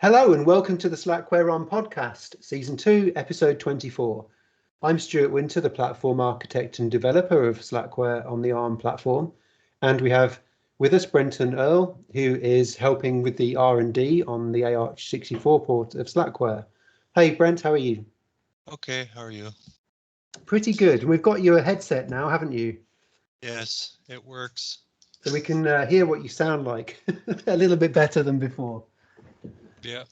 Hello and welcome to the Slackware AArch podcast, Season 2, Episode 24. I'm Stuart Winter, the platform architect and developer of Slackware on the ARM platform. And we have with us Brenton Earl, who is helping with the R&D on the AArch64 port of Slackware. Hey Brent, how are you? Okay, how are you? Pretty good. We've got you a headset now, haven't you? Yes, it works. So we can hear what you sound like a little bit better than before. Yeah.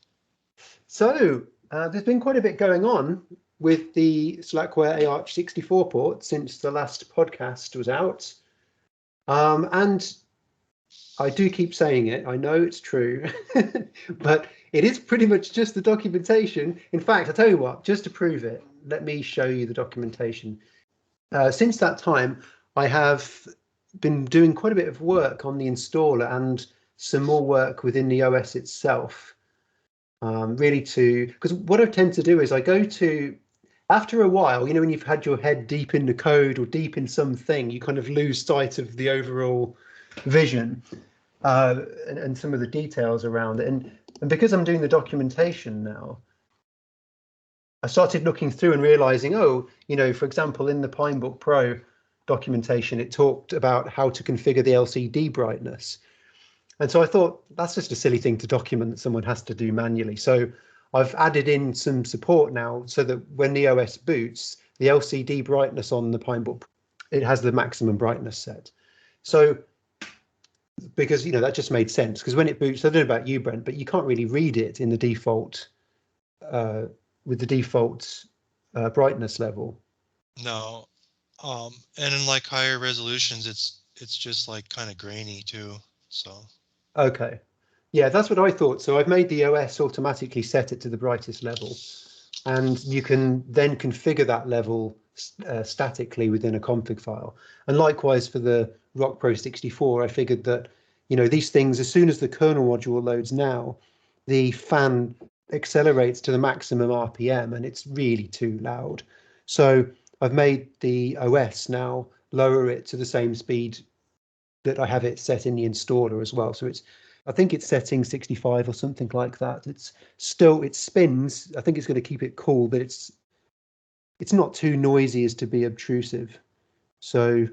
So there's been quite a bit going on with the Slackware AArch64 port since the last podcast was out. And I do keep saying it, I know it's true, but it is pretty much just the documentation. In fact, I'll tell you what, just to prove it, let me show you the documentation. Since that time, I have been doing quite a bit of work on the installer and some more work within the OS itself. Because what I tend to do is I go to, after a while, you know, when you've had your head deep in the code or deep in something, you kind of lose sight of the overall vision and some of the details around it. And because I'm doing the documentation now, I started looking through and realizing, oh, you know, for example, in the Pinebook Pro documentation, it talked about how to configure the LCD brightness. And so I thought that's just a silly thing to document that someone has to do manually. So I've added in some support now so that when the OS boots, the LCD brightness on the Pinebook, it has the maximum brightness set. So because, you know, that just made sense because when it boots, I don't know about you, Brent, but you can't really read it in the default with the default brightness level. No. And in like higher resolutions, it's just like kind of grainy too. So. Okay. Yeah, that's what I thought. So I've made the OS automatically set it to the brightest level, and you can then configure that level statically within a config file. And likewise for the Rock Pro 64, I figured that, you know, these things, as soon as the kernel module loads now, the fan accelerates to the maximum RPM and it's really too loud. So I've made the OS now lower it to the same speed that I have it set in the installer as well. So it's, I think it's setting 65 or something like that. It's still, it spins. I think it's going to keep it cool, but it's not too noisy as to be obtrusive. So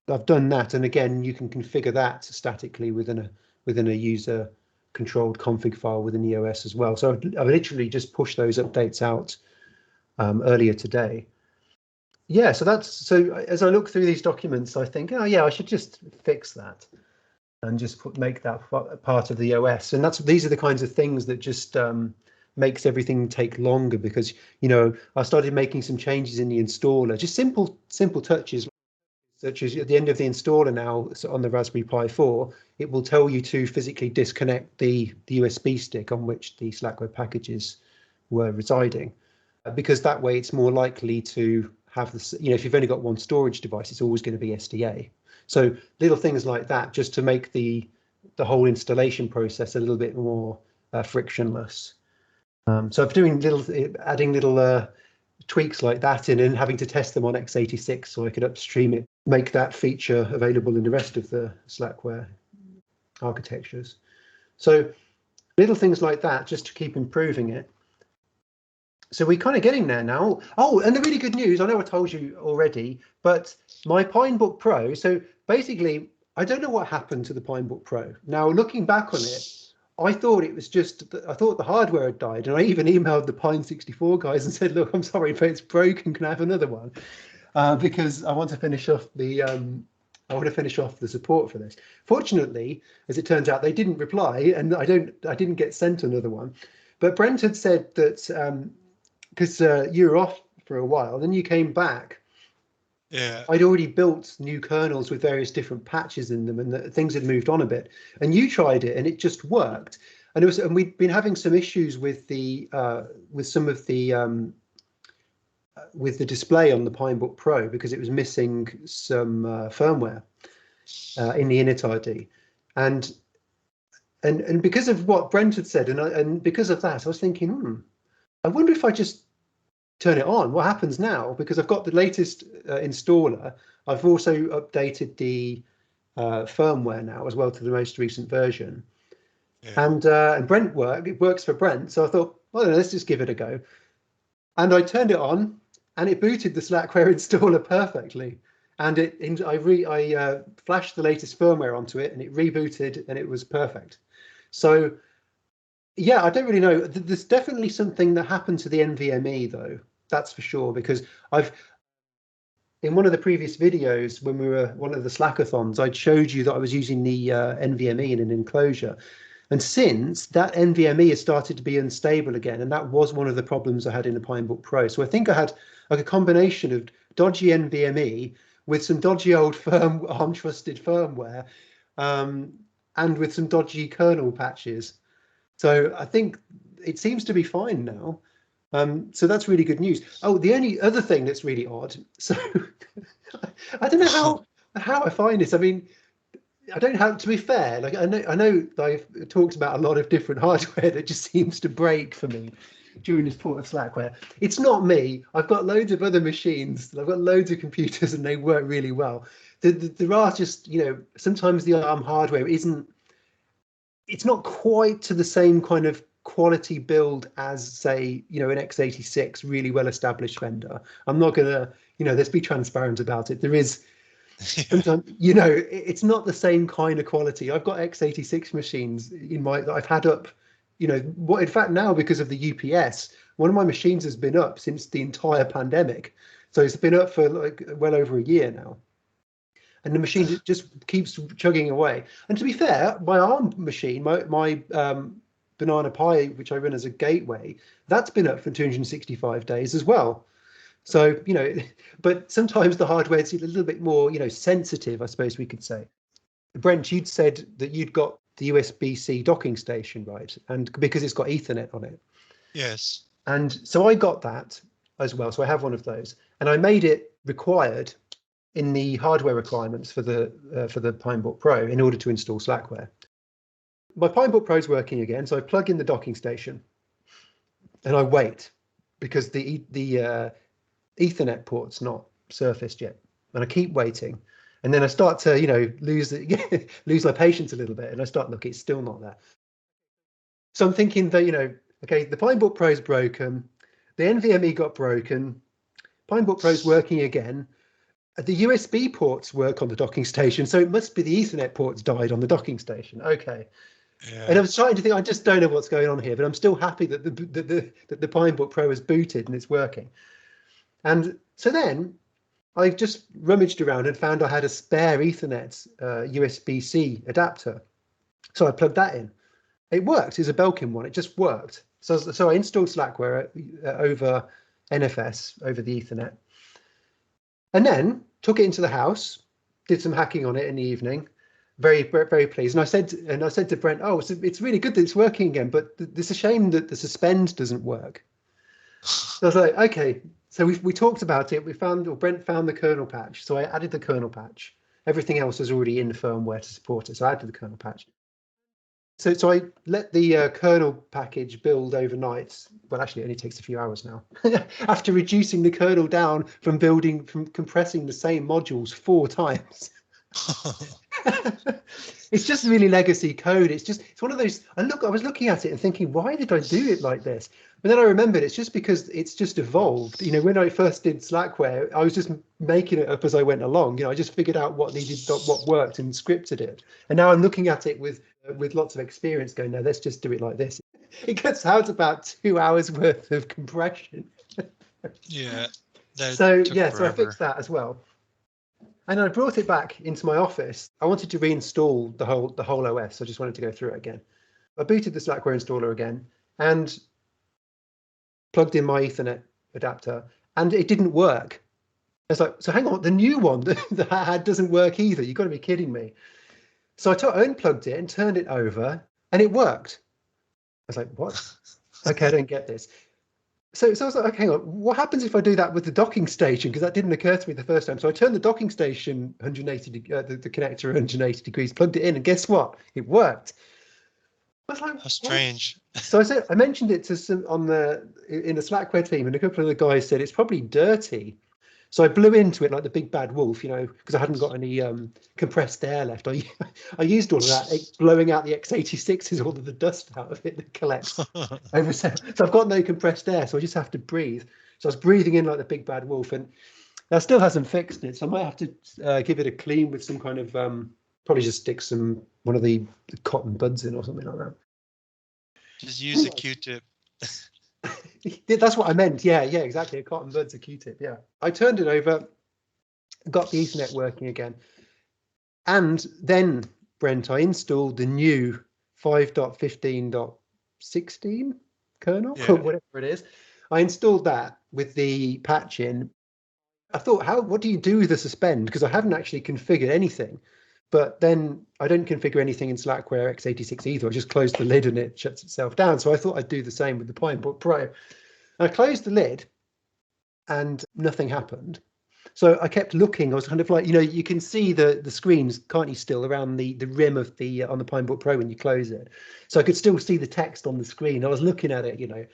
I've done that, and again, you can configure that statically within a user controlled config file within the OS as well. So I've literally just pushed those updates out earlier today. Yeah, so as I look through these documents, I think, oh yeah, I should just fix that and just make that part of the OS. And these are the kinds of things that just makes everything take longer because, you know, I started making some changes in the installer, just simple touches, such as at the end of the installer now, so on the Raspberry Pi 4, it will tell you to physically disconnect the USB stick on which the Slackware packages were residing, because that way it's more likely to have this, you know, if you've only got one storage device, it's always going to be SDA. So little things like that, just to make the whole installation process a little bit more frictionless. So I'm doing adding little tweaks like that in and having to test them on x86 so I could upstream it, make that feature available in the rest of the Slackware architectures. So little things like that just to keep improving it. So we're kind of getting there now. Oh, and the really good news, I know I told you already, but my Pinebook Pro, so basically, I don't know what happened to the Pinebook Pro. Now, looking back on it, I thought the hardware had died, and I even emailed the Pine 64 guys and said, look, I'm sorry, but it's broken, can I have another one? Because I want to finish off the support for this. Fortunately, as it turns out, they didn't reply, and I didn't get sent another one. But Brent had said that because you were off for a while, then you came back. Yeah. I'd already built new kernels with various different patches in them, and things had moved on a bit. And you tried it, and it just worked. And we'd been having some issues with some of the with the display on the Pinebook Pro because it was missing some firmware in the initRD, and because of what Brent had said, and because of that, I was thinking, I wonder if I just turn it on, what happens now? Because I've got the latest installer. I've also updated the firmware now as well to the most recent version. Yeah. And Brent it works for Brent. So I thought, well, let's just give it a go. And I turned it on, and it booted the Slackware installer perfectly. And I flashed the latest firmware onto it, and it rebooted, and it was perfect. So yeah, I don't really know. There's definitely something that happened to the NVMe though. That's for sure, because I've in one of the previous videos when we were one of the Slackathons, I'd showed you that I was using the NVMe in an enclosure. And since that NVMe has started to be unstable again, and that was one of the problems I had in the Pinebook Pro. So I think I had like a combination of dodgy NVMe with some dodgy old ARM trusted firmware, and with some dodgy kernel patches. So I think it seems to be fine now. So that's really good news. Oh, the only other thing that's really odd. So I don't know how I find this. I mean, I don't have to be fair. Like I know I've talked about a lot of different hardware that just seems to break for me during this port of Slackware. It's not me. I've got loads of other machines. I've got loads of computers, and they work really well. There are just, sometimes the ARM hardware isn't. It's not quite to the same kind of quality build as, say, an x86 really well established vendor. I'm not gonna, let's be transparent about it. There is Yeah. sometimes, it's not the same kind of quality. I've got x86 machines that I've had up, in fact now, because of the UPS, one of my machines has been up since the entire pandemic. So it's been up for like well over a year now. And the machine just keeps chugging away. And to be fair, my ARM machine, my Banana Pi, which I run as a gateway, that's been up for 265 days as well. So, but sometimes the hardware is a little bit more, sensitive, I suppose we could say. Brent, you'd said that you'd got the USB-C docking station, right? And because it's got Ethernet on it. Yes. And so I got that as well. So I have one of those, and I made it required in the hardware requirements for the Pinebook Pro in order to install Slackware. My Pinebook Pro is working again, so I plug in the docking station, and I wait because the Ethernet port's not surfaced yet, and I keep waiting, and then I start to lose lose my patience a little bit, and I start looking, it's still not there. So I'm thinking that okay, the Pinebook Pro is broken, the NVMe got broken, Pinebook Pro's working again. The USB ports work on the docking station, so it must be the Ethernet ports died on the docking station. Okay. Yeah. And I was trying to think, I just don't know what's going on here, but I'm still happy that the Pinebook Pro is booted and it's working. And so then I just rummaged around and found I had a spare Ethernet USB-C adapter. So I plugged that in. It worked. It's a Belkin one. It just worked. So I installed Slackware over NFS, over the Ethernet. And then took it into the house, did some hacking on it in the evening. Very, very pleased. And I said to Brent, "Oh, it's really good that it's working again, but it's a shame that the suspend doesn't work." So I was like, "Okay." So we talked about it. Brent found the kernel patch. So I added the kernel patch. Everything else was already in firmware to support it. So I added the kernel patch. So I let the kernel package build overnight. Well, actually, it only takes a few hours now. After reducing the kernel down from compressing the same modules 4 times. It's just really legacy code. It's one of those. I was looking at it and thinking, why did I do it like this? But then I remembered it's just because it's just evolved. When I first did Slackware, I was just making it up as I went along. I just figured out what worked and scripted it. And now I'm looking at it with lots of experience, going, no, let's just do it like this. It gets out about 2 hours worth of compression. Yeah. So I fixed that as well. And I brought it back into my office. I wanted to reinstall the whole OS. I just wanted to go through it again. I booted the Slackware installer again and plugged in my Ethernet adapter, and it didn't work. I was like, so hang on, the new one that I had doesn't work either. You've got to be kidding me. So I unplugged it and turned it over, and it worked. I was like, what? Okay, I don't get this. So I was like, okay, hang on, what happens if I do that with the docking station? Because that didn't occur to me the first time. So I turned the docking station 180, the connector 180 degrees, plugged it in, and guess what? It worked. I was like, how strange. So I mentioned it to some in the Slackware team, and a couple of the guys said it's probably dirty. So I blew into it like the big bad wolf, you know, because I hadn't got any compressed air left. I used all of that, blowing out the x86s, all of the dust out of it that collects over. So I've got no compressed air, so I just have to breathe. So I was breathing in like the big bad wolf, and that still hasn't fixed it. So I might have to give it a clean with some kind of probably just stick one of the cotton buds in or something like that. Just use a Q-tip. That's what I meant. Yeah, exactly. A cotton bud's a Q-tip. Yeah. I turned it over, got the Ethernet working again. And then, Brent, I installed the new 5.15.16 kernel, or whatever it is. I installed that with the patch in. I thought, what do you do with the suspend? Because I haven't actually configured anything. But then I don't configure anything in Slackware x86 either. I just close the lid and it shuts itself down. So I thought I'd do the same with the Pinebook Pro. I closed the lid and nothing happened. So I kept looking. I was kind of like, you know, you can see the screens, can't you, still around the rim of the on the Pinebook Pro when you close it. So I could still see the text on the screen. I was looking at it, you know,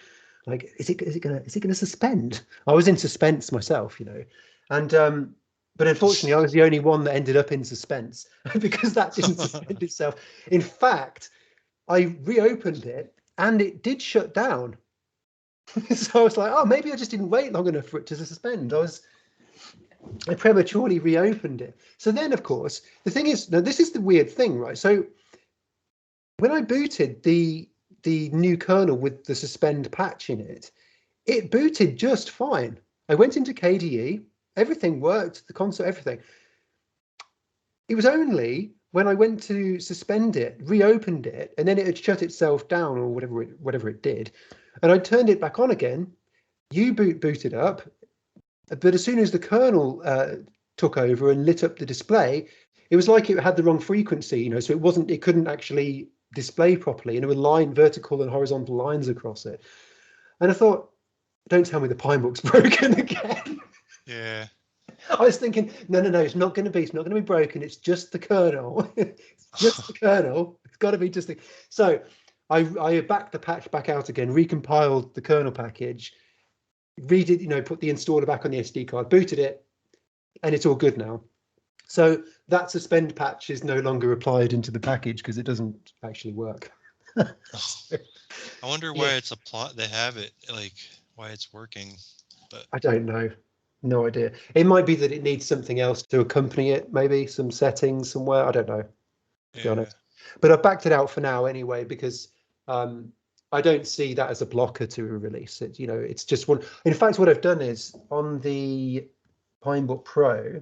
like, is it gonna suspend? I was in suspense myself, you know, and but unfortunately I was the only one that ended up in suspense because that didn't suspend itself. In fact, I reopened it and it did shut down. So I was like, oh, maybe I just didn't wait long enough for it to suspend. I prematurely reopened it. So then, of course, the thing is, now this is the weird thing, right? So when I booted the new kernel with the suspend patch in it, it booted just fine. I went into KDE, everything worked, the console, everything. It was only when I went to suspend it, reopened it, and then it had shut itself down or whatever it did, and I turned it back on again. Booted up, but as soon as the kernel took over and lit up the display, it was like it had the wrong frequency, you know, so it couldn't actually display properly, and there were vertical and horizontal lines across it. And I thought, don't tell me the Pinebook's broken again. Yeah. I was thinking, no, it's not going to be broken. It's just the kernel. It's just the kernel. It's got to be just the. So I backed the patch back out again, recompiled the kernel package, read it, you know, put the installer back on the SD card, booted it, and it's all good now. So that suspend patch is no longer applied into the package because it doesn't actually work. I wonder why it's applied. They have it, like why it's working, but I don't know. No idea. It might be that it needs something else to accompany it, maybe some settings somewhere. I don't know, to be honest. But I've backed it out for now anyway, because I don't see that as a blocker to a release. It, you know, it's just one. In fact, what I've done is on the Pinebook Pro.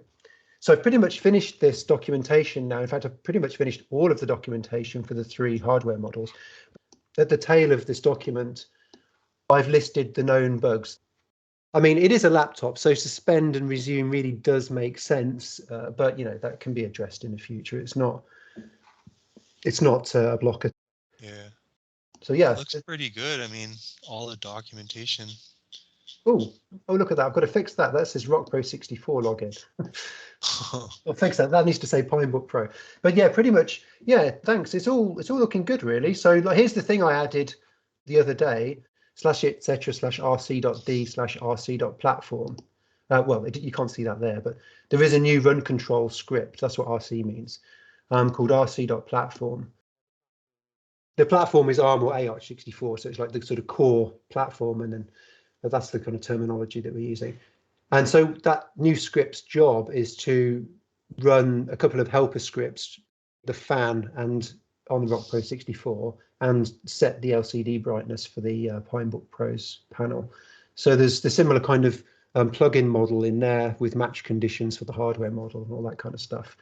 So I've pretty much finished this documentation now. In fact, I've pretty much finished all of the documentation for the 3 hardware models. At the tail of this document, I've listed the known bugs. I mean, it is a laptop, so suspend and resume really does make sense, but you know, that can be addressed in the future. It's not a blocker. Yeah. So yeah, it looks pretty good. I mean, all the documentation. Oh, look at that! I've got to fix that. That says RockPro64 login. I'll fix that. That needs to say Pinebook Pro. But yeah, pretty much. Yeah, thanks. It's all looking good, really. So like, here's the thing I added the other day: /etc/rc.d/rc.platform. Well, you can't see that there, but there is a new run control script. That's what RC means. Called rc.platform. The platform is ARM or AArch64, so it's like the sort of core platform, and then that's the kind of terminology that we're using. And so that new script's job is to run a couple of helper scripts, the fan and on the RockPro64, and set the LCD brightness for the Pinebook Pro's panel. So there's the similar kind of plugin model in there with match conditions for the hardware model and all that kind of stuff.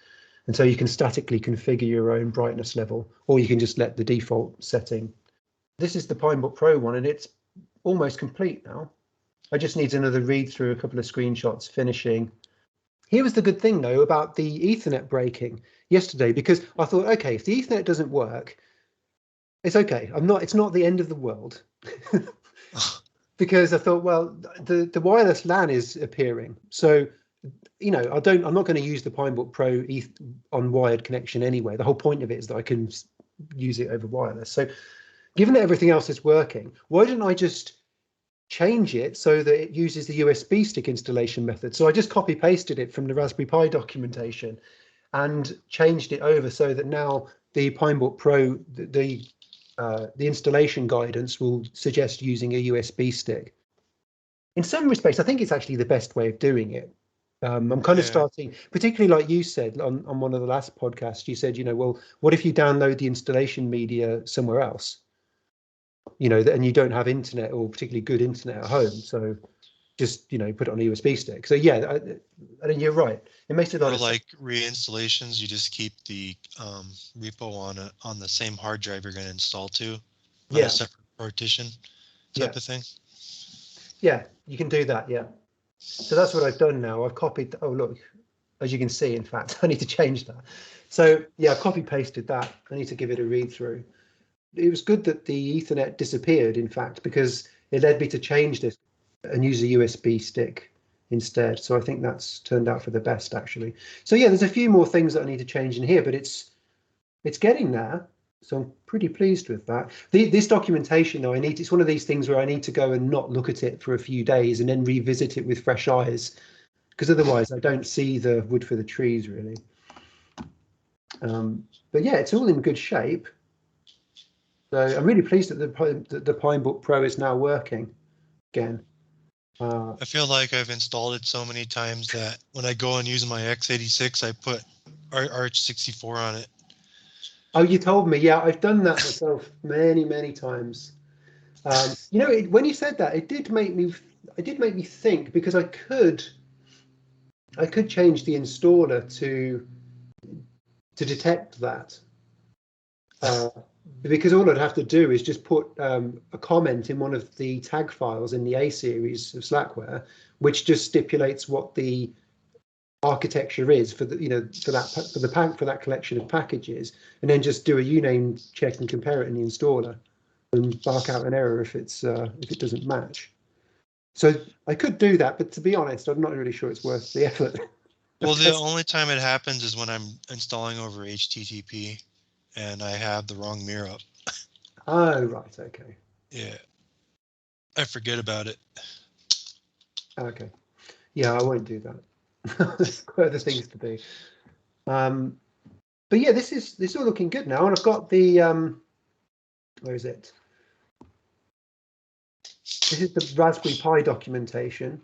And so you can statically configure your own brightness level, or you can just let the default setting. This is the Pinebook Pro one, and it's almost complete now. I just need another read through, a couple of screenshots, finishing. Here was the good thing though about the Ethernet breaking yesterday, because I thought, okay, if the Ethernet doesn't work, it's okay. It's not the end of the world. Because I thought, well, the wireless LAN is appearing, so you know, I'm not going to use the Pinebook Pro on wired connection anyway. The whole point of it is that I can use it over wireless. So given that everything else is working, why don't I just change it so that it uses the USB stick installation method. So I just copy pasted it from the Raspberry Pi documentation and changed it over so that now the Pinebook Pro, the installation guidance will suggest using a USB stick. In some respects, I think it's actually the best way of doing it. I'm kind of starting, particularly like you said on one of the last podcasts, you said, well, what if you download the installation media somewhere else? And you don't have internet or particularly good internet at home. So just, put it on a USB stick. So yeah, I mean, you're right. It makes a lot Or of sense. like reinstallations, you just keep the repo on the same hard drive you're going to install to, on a separate partition type of thing. Yeah, you can do that. Yeah. So that's what I've done now. I've copied. Oh, look, as you can see, in fact, I need to change that. So yeah, I copy pasted that. I need to give it a read through. It was good that the Ethernet disappeared, in fact, because it led me to change this and use a USB stick instead. So I think that's turned out for the best, actually. So yeah, there's a few more things that I need to change in here, but it's getting there. So I'm pretty pleased with that. This documentation, though, it's one of these things where I need to go and not look at it for a few days and then revisit it with fresh eyes, because otherwise I don't see the wood for the trees, really. But yeah, it's all in good shape. So I'm really pleased that the Pinebook Pro is now working again. I feel like I've installed it so many times that when I go and use my x86, I put AArch64 on it. Oh, you told me. Yeah, I've done that myself many, many times. When you said that, it did make me think, because I could change the installer to detect that. Because all I'd have to do is just put a comment in one of the tag files in the A series of Slackware, which just stipulates what the architecture is for the for that collection of packages, and then just do a uname check and compare it in the installer and bark out an error if it doesn't match. So I could do that, but to be honest, I'm not really sure it's worth the effort. Well, the only time it happens is when I'm installing over HTTP and I have the wrong mirror up. Oh, right. Okay. Yeah. I forget about it. Okay. Yeah, I won't do that. There's quite other things to do. But yeah, this is all looking good now, and I've got the where is it? This is the Raspberry Pi documentation.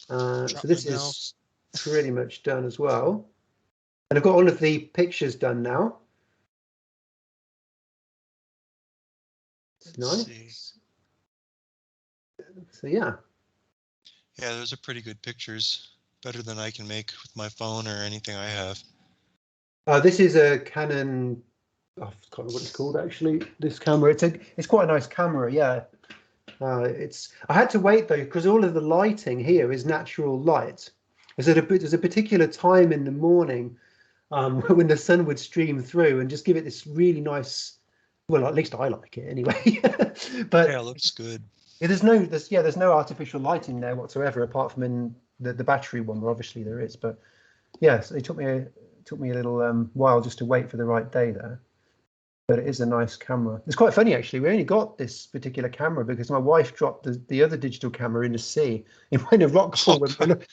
So this is pretty much done as well, and I've got all of the pictures done now. It's nice. So yeah. Yeah, those are pretty good pictures. Better than I can make with my phone or anything I have. This is a Canon. I can't remember what it's called actually. This camera. It's quite a nice camera. Yeah. I had to wait though, because all of the lighting here is natural light. There's a particular time in the morning when the sun would stream through and just give it this really nice. Well, at least I like it anyway. But yeah, it looks good. Yeah, there's no artificial lighting there whatsoever, apart from in the battery one, where obviously there is. But yes, it took me a little while just to wait for the right day there. But it is a nice camera. It's quite funny actually. We only got this particular camera because my wife dropped the other digital camera in the sea in a rock pool.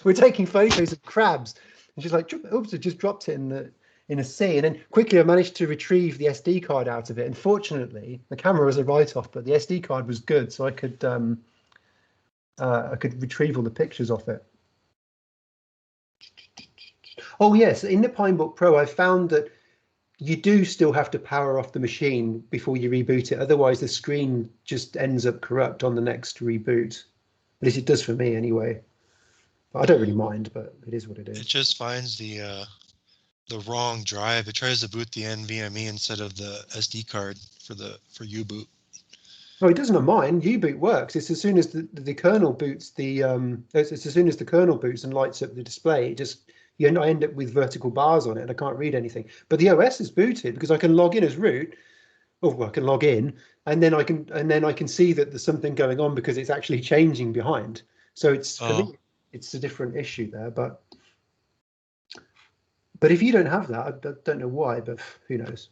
We're taking photos of crabs, and she's like, "Oops, I just dropped it in a sea." And then quickly I managed to retrieve the SD card out of it. And fortunately, the camera was a write-off, but the SD card was good, so I could retrieve all the pictures off it. Oh yes, in the Pinebook Pro, I found that you do still have to power off the machine before you reboot it. Otherwise, the screen just ends up corrupt on the next reboot. At least it does for me anyway. But I don't really mind, but it is what it is. It just finds the wrong drive. It tries to boot the NVMe instead of the SD card for U-boot. No, it doesn't on mine. U-boot works. It's as soon as the kernel boots it's as soon as the kernel boots and lights up the display. I end up with vertical bars on it, and I can't read anything. But the OS is booted because I can log in as root. Oh, I can log in, and then I can see that there's something going on because it's actually changing behind. So for me, it's a different issue there. But if you don't have that, I don't know why, but who knows?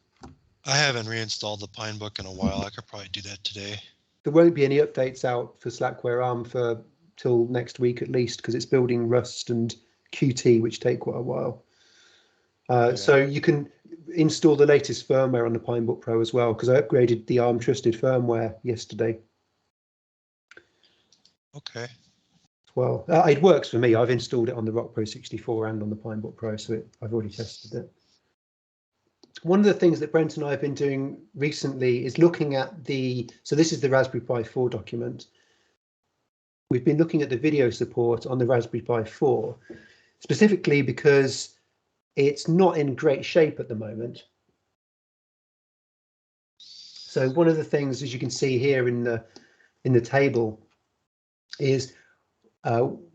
I haven't reinstalled the Pinebook in a while. I could probably do that today. there won't be any updates out for Slackware ARM for till next week at least, because it's building Rust and Qt, which take quite a while. So you can install the latest firmware on the Pinebook Pro as well, because I upgraded the ARM trusted firmware yesterday. Okay. Well, it works for me. I've installed it on the Rock Pro 64 and on the Pinebook Pro, so I've already tested it. One of the things that Brent and I have been doing recently is looking at so this is the Raspberry Pi 4 document. We've been looking at the video support on the Raspberry Pi 4, specifically because it's not in great shape at the moment. So one of the things, as you can see here in the table, is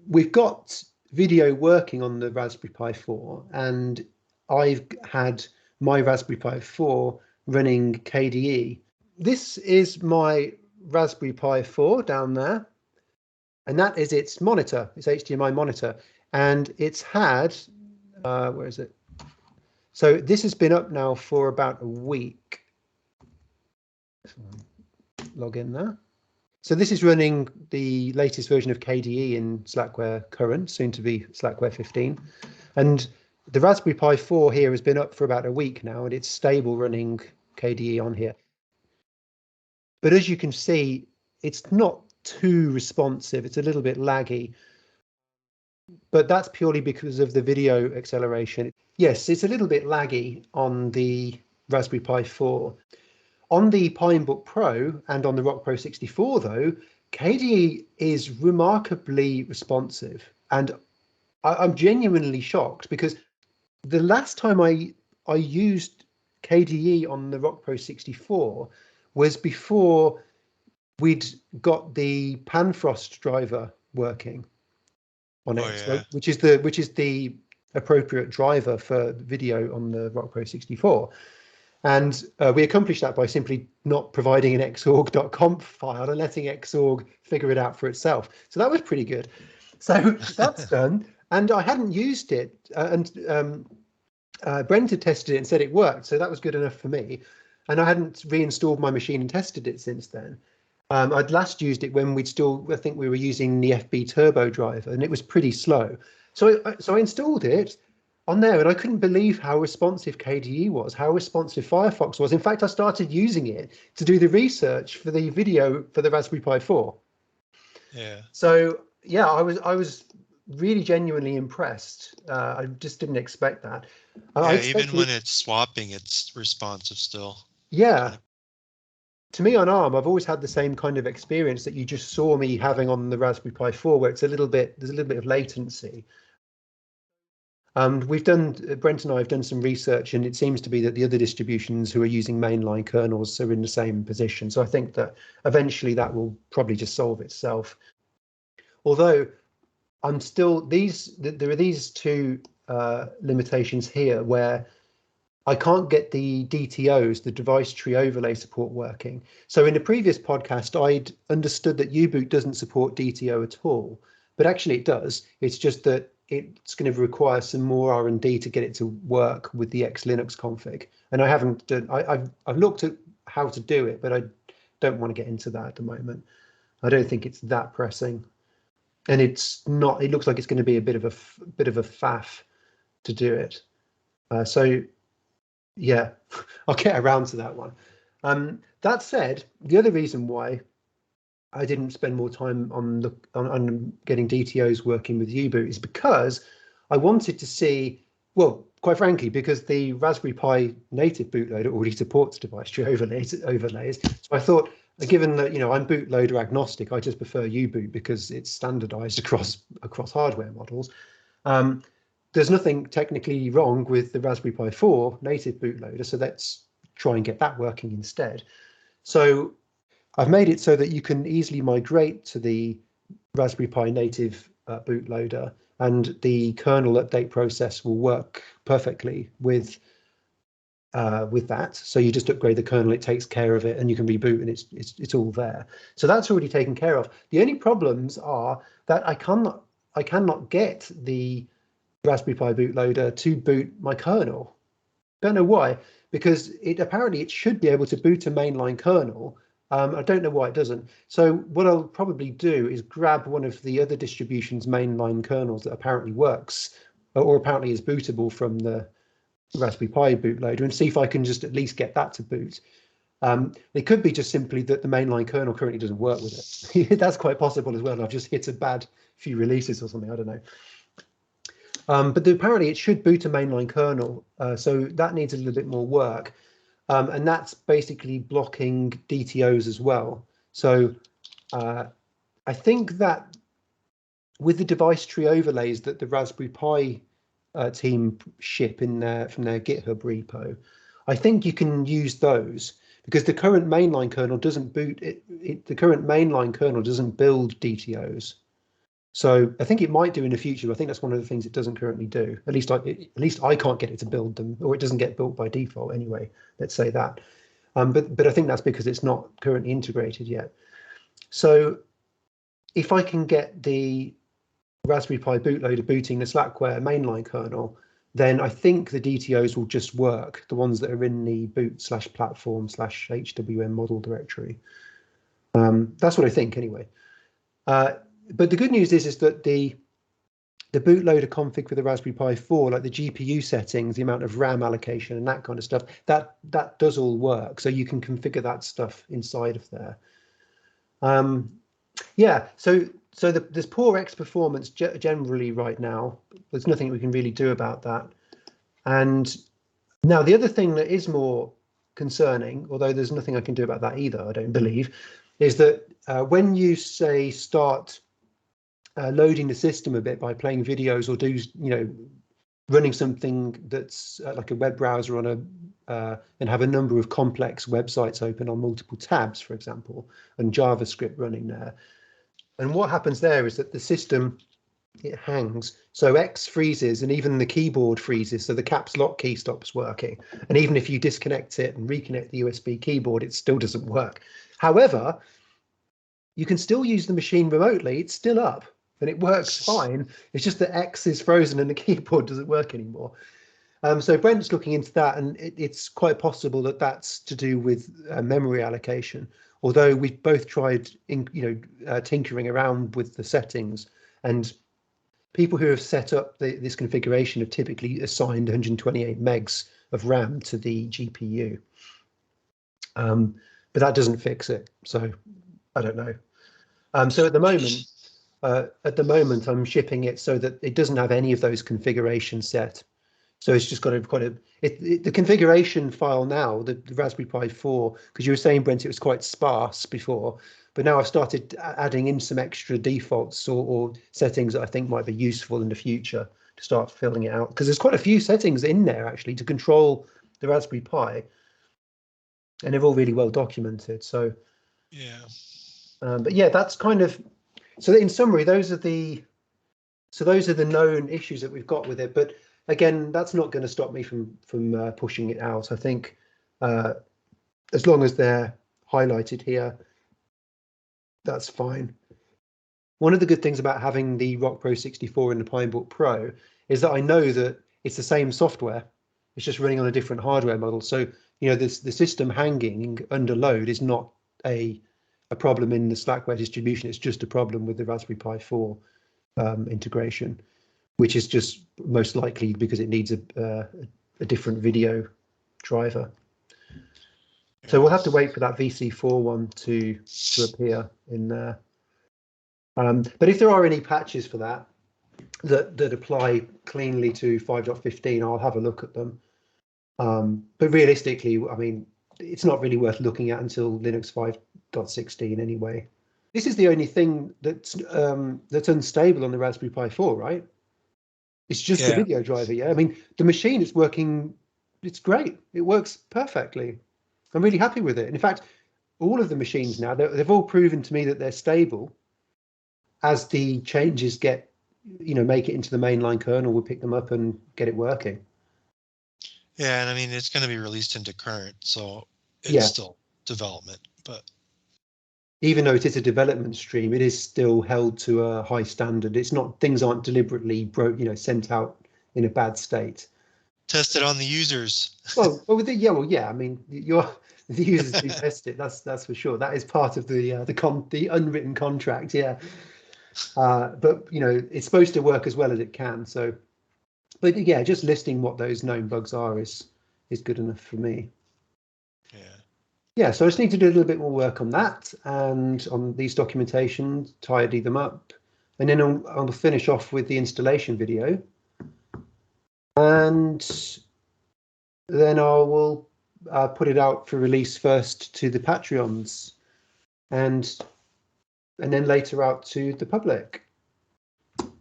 we've got video working on the Raspberry Pi 4, and I've had my Raspberry Pi 4 running KDE. This is my Raspberry Pi 4 down there, and that is its monitor, its HDMI monitor, and it's had, where is it? So this has been up now for about a week. Log in there. So this is running the latest version of KDE in Slackware Current, soon to be Slackware 15. And the Raspberry Pi 4 here has been up for about a week now, and it's stable running KDE on here. But as you can see, it's not too responsive. It's a little bit laggy, but that's purely because of the video acceleration. Yes, it's a little bit laggy on the Raspberry Pi 4. On the Pinebook Pro and on the Rock Pro 64, though, KDE is remarkably responsive. And I'm genuinely shocked, because the last time I used KDE on the Rock Pro 64 was before we'd got the Panfrost driver working on it, yeah. which is the appropriate driver for video on the Rock Pro 64. And we accomplished that by simply not providing an xorg.conf file and letting Xorg figure it out for itself. So that was pretty good. So that's done. And I hadn't used it. Brent had tested it and said it worked. So that was good enough for me. And I hadn't reinstalled my machine and tested it since then. I'd last used it when I think we were using the FB Turbo driver, and it was pretty slow. So I installed it on there, and I couldn't believe how responsive KDE was, how responsive Firefox was. In fact, I started using it to do the research for the video for the Raspberry Pi 4. Yeah. So yeah, I was really genuinely impressed. I just didn't expect that. Even when it's swapping, it's responsive still. Yeah. To me on ARM, I've always had the same kind of experience that you just saw me having on the Raspberry Pi 4, where there's a little bit of latency. And Brent and I have done some research, and it seems to be that the other distributions who are using mainline kernels are in the same position. So I think that eventually that will probably just solve itself. Although there are these two limitations here where I can't get the DTOs, the device tree overlay support, working. So in the previous podcast, I'd understood that U-Boot doesn't support DTO at all, but actually it does. It's just that it's going to require some more R&D to get it to work with the X Linux config. And I haven't done. I've looked at how to do it, but I don't want to get into that at the moment. I don't think it's that pressing, and it's not. It looks like it's going to be a bit of a faff to do it. So yeah, I'll get around to that one. That said, the other reason why I didn't spend more time on getting DTOs working with U-Boot is because I wanted to see, well, quite frankly, because the Raspberry Pi native bootloader already supports device tree overlays. So I thought, given that I'm bootloader agnostic, I just prefer U-Boot because it's standardized across hardware models. There's nothing technically wrong with the Raspberry Pi 4 native bootloader, so let's try and get that working instead. So I've made it so that you can easily migrate to the Raspberry Pi native bootloader, and the kernel update process will work perfectly with that. So you just upgrade the kernel, it takes care of it, and you can reboot, and it's all there. So that's already taken care of. The only problems are that I cannot get the Raspberry Pi bootloader to boot my kernel. Don't know why, because apparently it should be able to boot a mainline kernel I don't know why it doesn't. So what I'll probably do is grab one of the other distribution's mainline kernels that apparently works, or apparently is bootable from the Raspberry Pi bootloader, and see if I can just at least get that to boot. It could be just simply that the mainline kernel currently doesn't work with it. That's quite possible as well. I've just hit a bad few releases or something, I don't know. But apparently it should boot a mainline kernel, so that needs a little bit more work. And that's basically blocking DTOs as well. So I think that with the device tree overlays that the Raspberry Pi team ship from their GitHub repo, I think you can use those, because the current mainline kernel doesn't boot it. The current mainline kernel doesn't build DTOs. So I think it might do in the future. I think that's one of the things it doesn't currently do. At least I can't get it to build them, or it doesn't get built by default anyway. Let's say that. But I think that's because it's not currently integrated yet. So if I can get the Raspberry Pi bootloader booting the Slackware mainline kernel, then I think the DTOs will just work, the ones that are in the boot/platform/HWM model directory. That's what I think anyway. But the good news is that the bootloader config for the Raspberry Pi 4, like the GPU settings, the amount of RAM allocation and that kind of stuff, that does all work. So you can configure that stuff inside of there. Yeah, so there's poor X performance generally right now. There's nothing we can really do about that. And now the other thing that is more concerning, although there's nothing I can do about that either, I don't believe, is that when you say start loading the system a bit by playing videos or running something that's like a web browser on and have a number of complex websites open on multiple tabs, for example, and JavaScript running there. And what happens there is that the system, it hangs. So X freezes and even the keyboard freezes. So the caps lock key stops working. And even if you disconnect it and reconnect the USB keyboard, it still doesn't work. However, you can still use the machine remotely. It's still up and it works fine. It's just that X is frozen and the keyboard doesn't work anymore. So Brent's looking into that, and it's quite possible that that's to do with memory allocation. Although we've both tried, tinkering around with the settings, and people who have set up this configuration have typically assigned 128 megs of RAM to the GPU. But that doesn't fix it, so I don't know. So at the moment, I'm shipping it so that it doesn't have any of those configurations set. So it's just got the configuration file now, the Raspberry Pi 4, because you were saying, Brent, it was quite sparse before, but now I've started adding in some extra defaults or settings that I think might be useful in the future to start filling it out. Because there's quite a few settings in there actually to control the Raspberry Pi, and they're all really well documented. So yeah, but yeah, that's kind of, so in summary, those are the known issues that we've got with it. But again, that's not going to stop me from pushing it out. I think as long as they're highlighted here, that's fine. One of the good things about having the Rock Pro 64 and the Pinebook Pro is that I know that it's the same software. It's just running on a different hardware model. So, the system hanging under load is not a problem in the Slackware distribution. It's just a problem with the Raspberry Pi 4 integration, which is just most likely because it needs a different video driver. So we'll have to wait for that VC4 one to appear in there. But if there are any patches for that apply cleanly to 5.15, I'll have a look at them. But realistically, I mean, it's not really worth looking at until Linux 5.16 anyway. This is the only thing that's unstable on the Raspberry Pi 4, right? It's just the video driver, yeah. I mean, the machine is working, it's great. It works perfectly. I'm really happy with it. And in fact, all of the machines now, they've all proven to me that they're stable. As the changes get, make it into the mainline kernel, we'll pick them up and get it working. Yeah, and I mean, it's going to be released into current, so it's still development. But even though it is a development stream, it is still held to a high standard. It's not, things aren't deliberately sent out in a bad state. Tested on the users. Well, yeah. I mean, The users do test it. That's for sure. That is part of the unwritten contract. Yeah. But it's supposed to work as well as it can. So, but yeah, just listing what those known bugs are is good enough for me. Yeah. Yeah, so I just need to do a little bit more work on that and on these documentations, tidy them up, and then I'll finish off with the installation video, and then I will put it out for release first to the Patreons, and then later out to the public.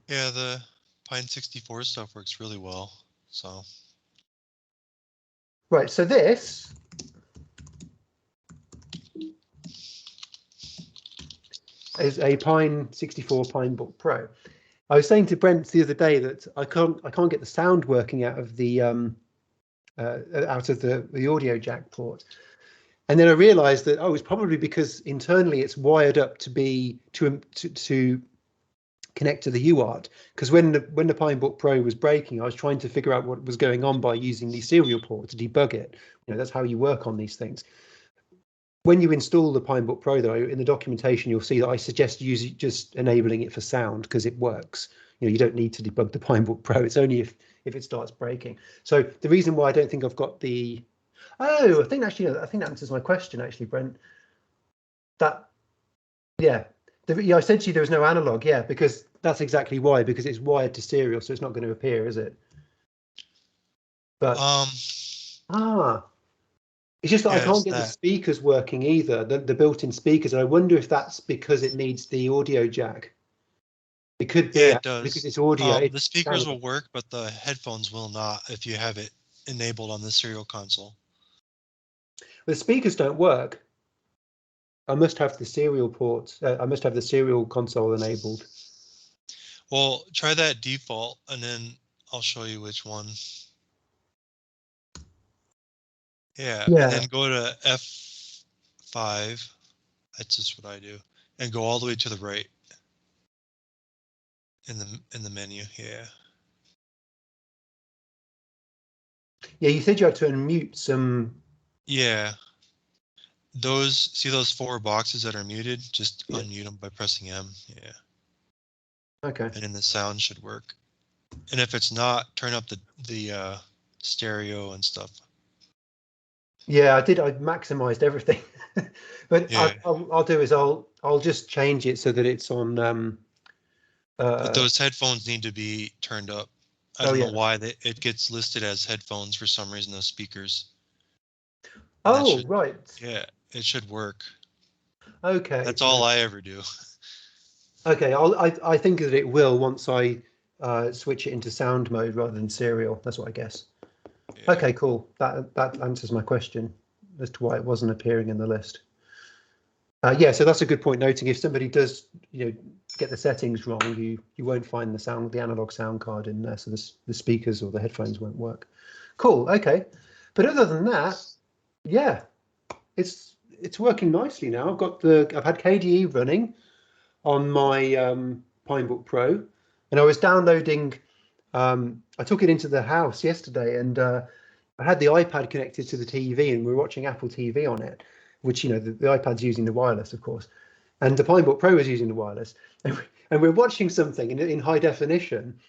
Yeah, the Pine64 stuff works really well. So. Right, so this is a Pine64 Pinebook Pro. I was saying to Brent the other day that I can't get the sound working out of the audio jack port, and then I realised that it's probably because internally it's wired up to connect to the UART. Because when the Pinebook Pro was breaking, I was trying to figure out what was going on by using the serial port to debug it. That's how you work on these things. When you install the Pinebook Pro, though, in the documentation, you'll see that I suggest just enabling it for sound because it works. You don't need to debug the Pinebook Pro. It's only if it starts breaking. So the reason why I don't think I've got the... I think that answers my question, actually, Brent. I said to you there was no analog. Yeah, because that's exactly why. Because it's wired to serial, so it's not going to appear, is it? But it's just that I can't get the speakers working either, the built-in speakers. And I wonder if that's because it needs the audio jack. It could be. Yeah, it does. Because it's audio. The speakers will work, but the headphones will not if you have it enabled on the serial console. The speakers don't work. I must have the serial port. I must have the serial console enabled. Well, try that default, and then I'll show you which one. Yeah, and then go to F5. That's just what I do, and go all the way to the right in the menu. Yeah. Yeah, you said you had to unmute some. Yeah. See those 4 boxes that are muted? Just unmute them by pressing M. Yeah. Okay. And then the sound should work. And if it's not, turn up the stereo and stuff. Yeah, I did. I maximized everything, but I'll do is I'll just change it so that it's on. But those headphones need to be turned up. I don't know why it gets listed as headphones for some reason. Those speakers. And right. Yeah, it should work. Okay. That's all I ever do. Okay, I think that it will once I switch it into sound mode rather than serial. That's what I guess. Yeah. Okay, cool. That answers my question as to why it wasn't appearing in the list. Yeah, so that's a good point. Noting if somebody does, get the settings wrong, you won't find the analog sound card in there, so the speakers or the headphones won't work. Cool. Okay, but other than that, yeah, it's working nicely now. I've had KDE running on my Pinebook Pro, and I was downloading. I took it into the house yesterday, and I had the iPad connected to the TV, and we were watching Apple TV on it, which the iPad's using the wireless, of course, and the Pinebook Pro is using the wireless, and we're watching something in high definition.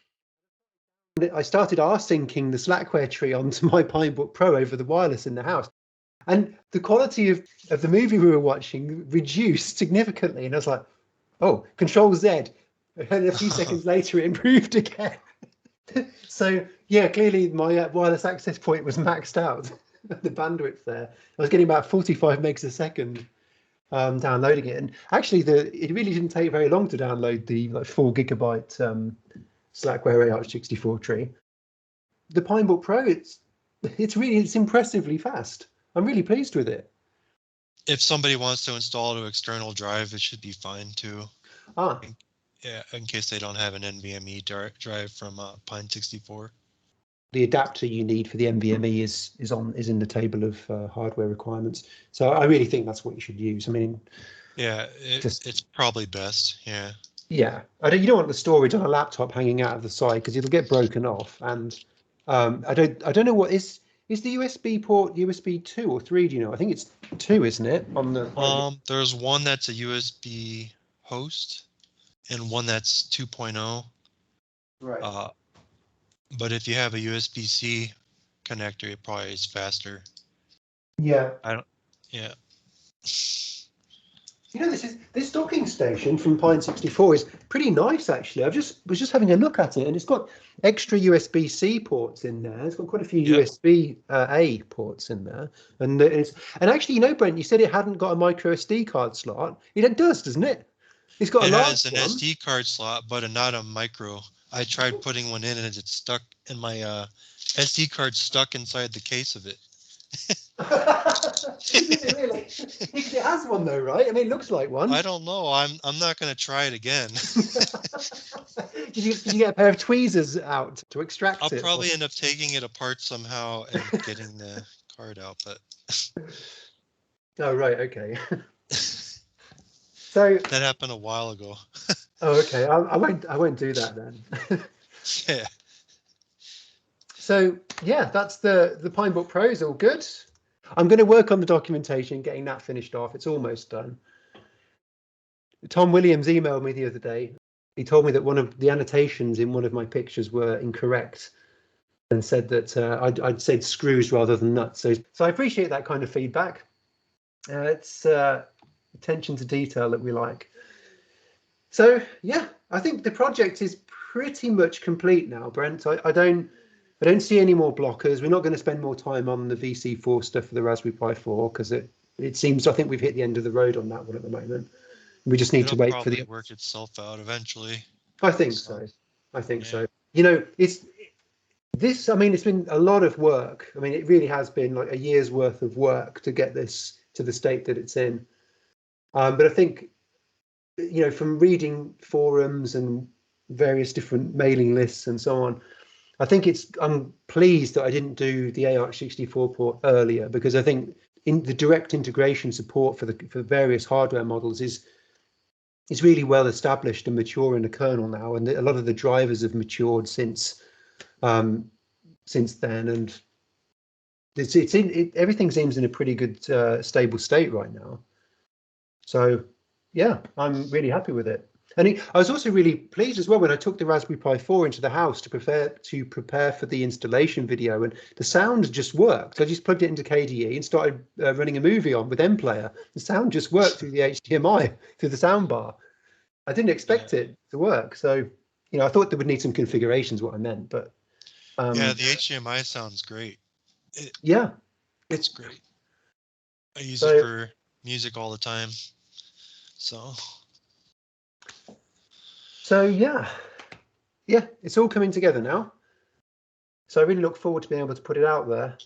And I started syncing the Slackware tree onto my Pinebook Pro over the wireless in the house, and the quality of the movie we were watching reduced significantly, and I was like, oh, Control Z. And a few seconds later, it improved again. So, yeah, clearly my wireless access point was maxed out. The bandwidth there. I was getting about 45 megs a second downloading it. And actually, it really didn't take very long to download the 4 gigabyte Slackware AArch64 tree. The Pinebook Pro, it's impressively fast. I'm really pleased with it. If somebody wants to install to external drive, it should be fine too. Yeah, in case they don't have an NVMe drive from Pine64. The adapter you need for the NVMe is in the table of hardware requirements. So I really think that's what you should use. I mean, yeah, it's probably best. Yeah. Yeah, you don't want the storage on a laptop hanging out of the side because it'll get broken off. And I don't know what is is the USB port USB 2 or 3? Do you know? I think it's 2, isn't it? On the there's one that's a USB host and one that's 2.0. Right. But if you have a USB-C connector, it probably is faster. Yeah. Yeah. You know, this docking station from Pine64 is pretty nice, actually. Was just having a look at it, and it's got extra USB-C ports in there. It's got quite a few USB A ports in there, and actually, you know, Brent, you said it hadn't got a micro SD card slot. It does, doesn't it? It's got a large one. It has an SD card slot, but not a micro. I tried putting one in, and it's stuck in my SD card stuck inside the case of it. Is it really? It has one though, right? I mean, it looks like one. I don't know. I'm not going to try it again. Did you get a pair of tweezers out to extract it? I'll probably end up taking it apart somehow and getting the card out. But oh right, okay. So that happened a while ago. Oh, okay. I won't do that then. Yeah. So yeah, that's the Pinebook Pro is all good. I'm going to work on the documentation, getting that finished off. It's almost done. Tom Williams emailed me the other day. He told me that one of the annotations in one of my pictures were incorrect and said that I'd said screws rather than nuts. So I appreciate that kind of feedback. It's attention to detail that we like. So yeah, I think the project is pretty much complete now, Brent. I don't see any more blockers. We're not going to spend more time on the VC4 stuff for the Raspberry Pi 4 because it seems, I think we've hit the end of the road on that one at the moment. We just need to wait for the work itself out eventually. I think so. I think so. You know, I mean, it's been a lot of work. I mean, it really has been like a year's worth of work to get this to the state that it's in. But I think, you know, from reading forums and various different mailing lists and so on, I think I'm pleased that I didn't do the AArch64 port earlier, because I think in the direct integration support for various hardware models is really well established and mature in the kernel now, and a lot of the drivers have matured since then, and everything seems in a pretty good stable state right now. So yeah, I'm really happy with it. And I was also really pleased as well when I took the Raspberry Pi 4 into the house to prepare for the installation video, and the sound just worked. I just plugged it into KDE and started running a movie on with MPlayer. The sound just worked through the HDMI, through the soundbar. I didn't expect it to work. So, you know, I thought there would need some configurations, what I meant, but yeah, the HDMI sounds great. It's great. I use it for music all the time. So yeah, it's all coming together now. So I really look forward to being able to put it out there.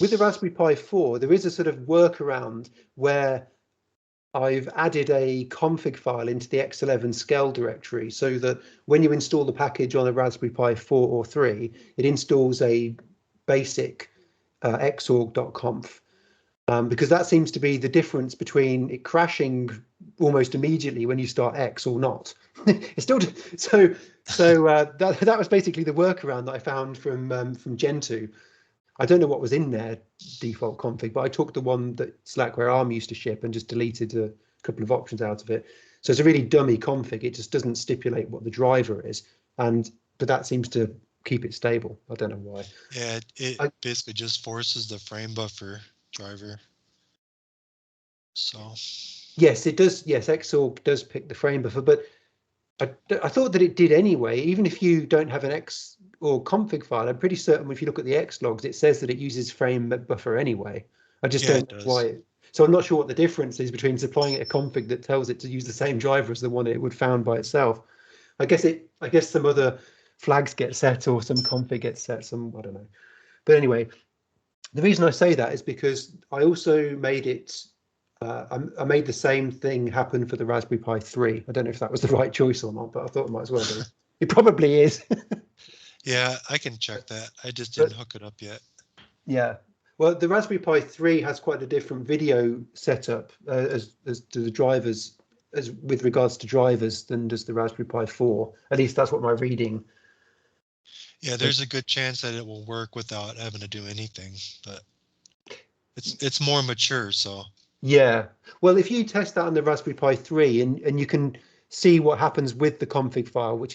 With the Raspberry Pi 4, there is a sort of workaround where I've added a config file into the X11 scale directory, so that when you install the package on a Raspberry Pi 4 or 3, it installs a basic xorg.conf. Because that seems to be the difference between it crashing almost immediately when you start X or not. It's still that was basically the workaround that I found from Gentoo. I don't know what was in their default config, but I took the one that Slackware ARM used to ship and just deleted a couple of options out of it. So it's a really dummy config. It just doesn't stipulate what the driver is, but that seems to keep it stable. I don't know why. Yeah, it basically just forces the frame buffer driver. So yes, it does. Yes, Xorg does pick the frame buffer, but I thought that it did anyway. Even if you don't have an X or config file, I'm pretty certain if you look at the X logs, it says that it uses frame buffer anyway. I just don't know why. So I'm not sure what the difference is between supplying it a config that tells it to use the same driver as the one it would found by itself. I guess some other flags get set or some config gets set. I don't know. But anyway, the reason I say that is because I also made it. I made the same thing happen for the Raspberry Pi 3. I don't know if that was the right choice or not, but I thought it might as well be. It probably is. Yeah, I can check that. I just didn't hook it up yet. Yeah. Well, the Raspberry Pi 3 has quite a different video setup as to the drivers, as with regards to drivers, than does the Raspberry Pi 4. At least that's what my reading Yeah, there's a good chance that it will work without having to do anything, but it's more mature, so. Yeah. Well, if you test that on the Raspberry Pi 3 and you can see what happens with the config file, which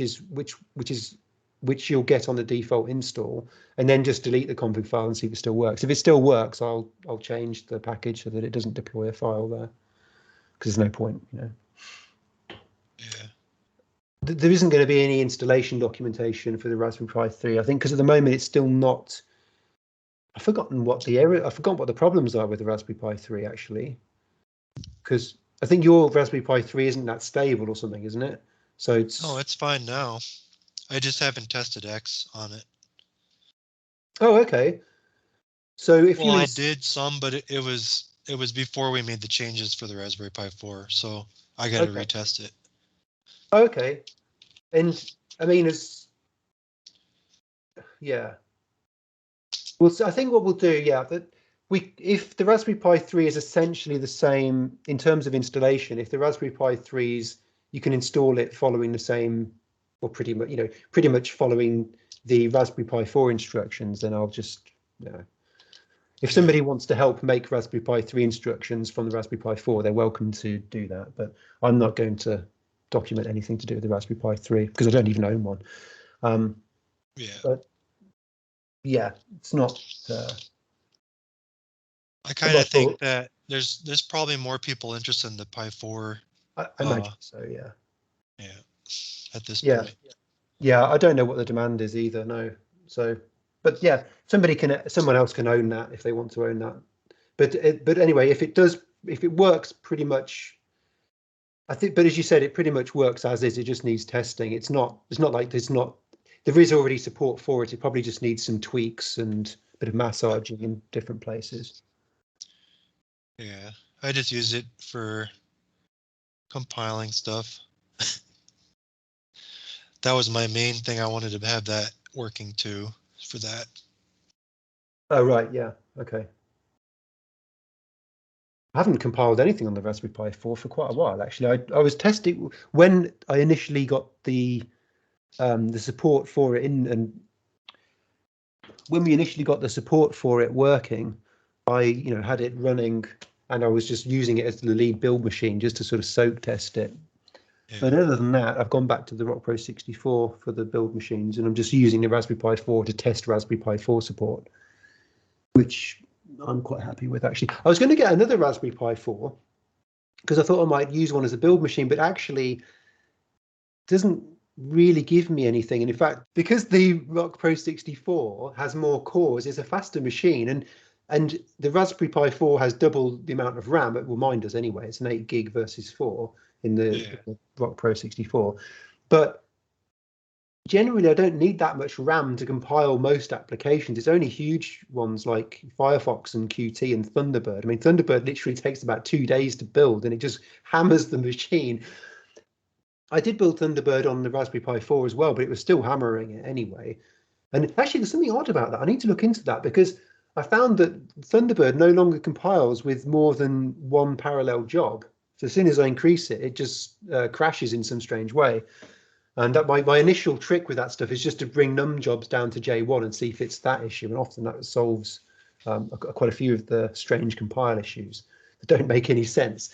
you'll get on the default install, and then just delete the config file and see if it still works. If it still works, I'll change the package so that it doesn't deploy a file there, because there's no point, you know. Yeah. There isn't going to be any installation documentation for the Raspberry Pi 3, I think, because at the moment it's still not. I've forgotten what the problems are with the Raspberry Pi 3 actually, because I think your Raspberry Pi 3 isn't that stable or something, isn't it? So it's fine now. I just haven't tested X on it. Oh, okay. So if I did some, but it was before we made the changes for the Raspberry Pi 4, so I got to retest it. Okay. And I mean, yeah. Well, so I think what we'll do, if the Raspberry Pi 3 is essentially the same in terms of installation, if the Raspberry Pi 3s, you can install it following the same, or pretty much following the Raspberry Pi 4 instructions, then I'll just, if somebody wants to help make Raspberry Pi 3 instructions from the Raspberry Pi 4, they're welcome to do that. But I'm not going to document anything to do with the Raspberry Pi 3 because I don't even own one. But yeah, it's not. I kind of think that there's probably more people interested in the Pi 4. I imagine so. Yeah. Yeah. At this point. Yeah, I don't know what the demand is either. No. So, but yeah, someone else can own that if they want to own that. But anyway, if it works pretty much, I think. But as you said, it pretty much works as is. It just needs testing. It's not like there is already support for it. It probably just needs some tweaks and a bit of massaging in different places. Yeah, I just use it for compiling stuff. That was my main thing. I wanted to have that working too for that. Oh, right. Yeah. Okay. I haven't compiled anything on the Raspberry Pi 4 for quite a while, actually. I was testing when I initially got the support for it and when we initially got the support for it working, I had it running and I was just using it as the lead build machine just to sort of soak test it. Yeah. But other than that, I've gone back to the Rock Pro 64 for the build machines, and I'm just using the Raspberry Pi 4 to test Raspberry Pi 4 support, which I'm quite happy with, actually. I was going to get another Raspberry Pi 4 because I thought I might use one as a build machine, but actually doesn't really give me anything. And in fact, because the Rock Pro 64 has more cores, it's a faster machine, and the Raspberry Pi 4 has double the amount of RAM. Well, mine does anyway. It's an 8 gig versus 4 in the Rock Pro 64. But generally, I don't need that much RAM to compile most applications. It's only huge ones like Firefox and Qt and Thunderbird. I mean, Thunderbird literally takes about 2 days to build, and it just hammers the machine. I did build Thunderbird on the Raspberry Pi 4 as well, but it was still hammering it anyway. And actually, there's something odd about that. I need to look into that because I found that Thunderbird no longer compiles with more than one parallel job. So as soon as I increase it, it just crashes in some strange way. And that my initial trick with that stuff is just to bring num jobs down to J1 and see if it's that issue. And often that solves quite a few of the strange compile issues that don't make any sense.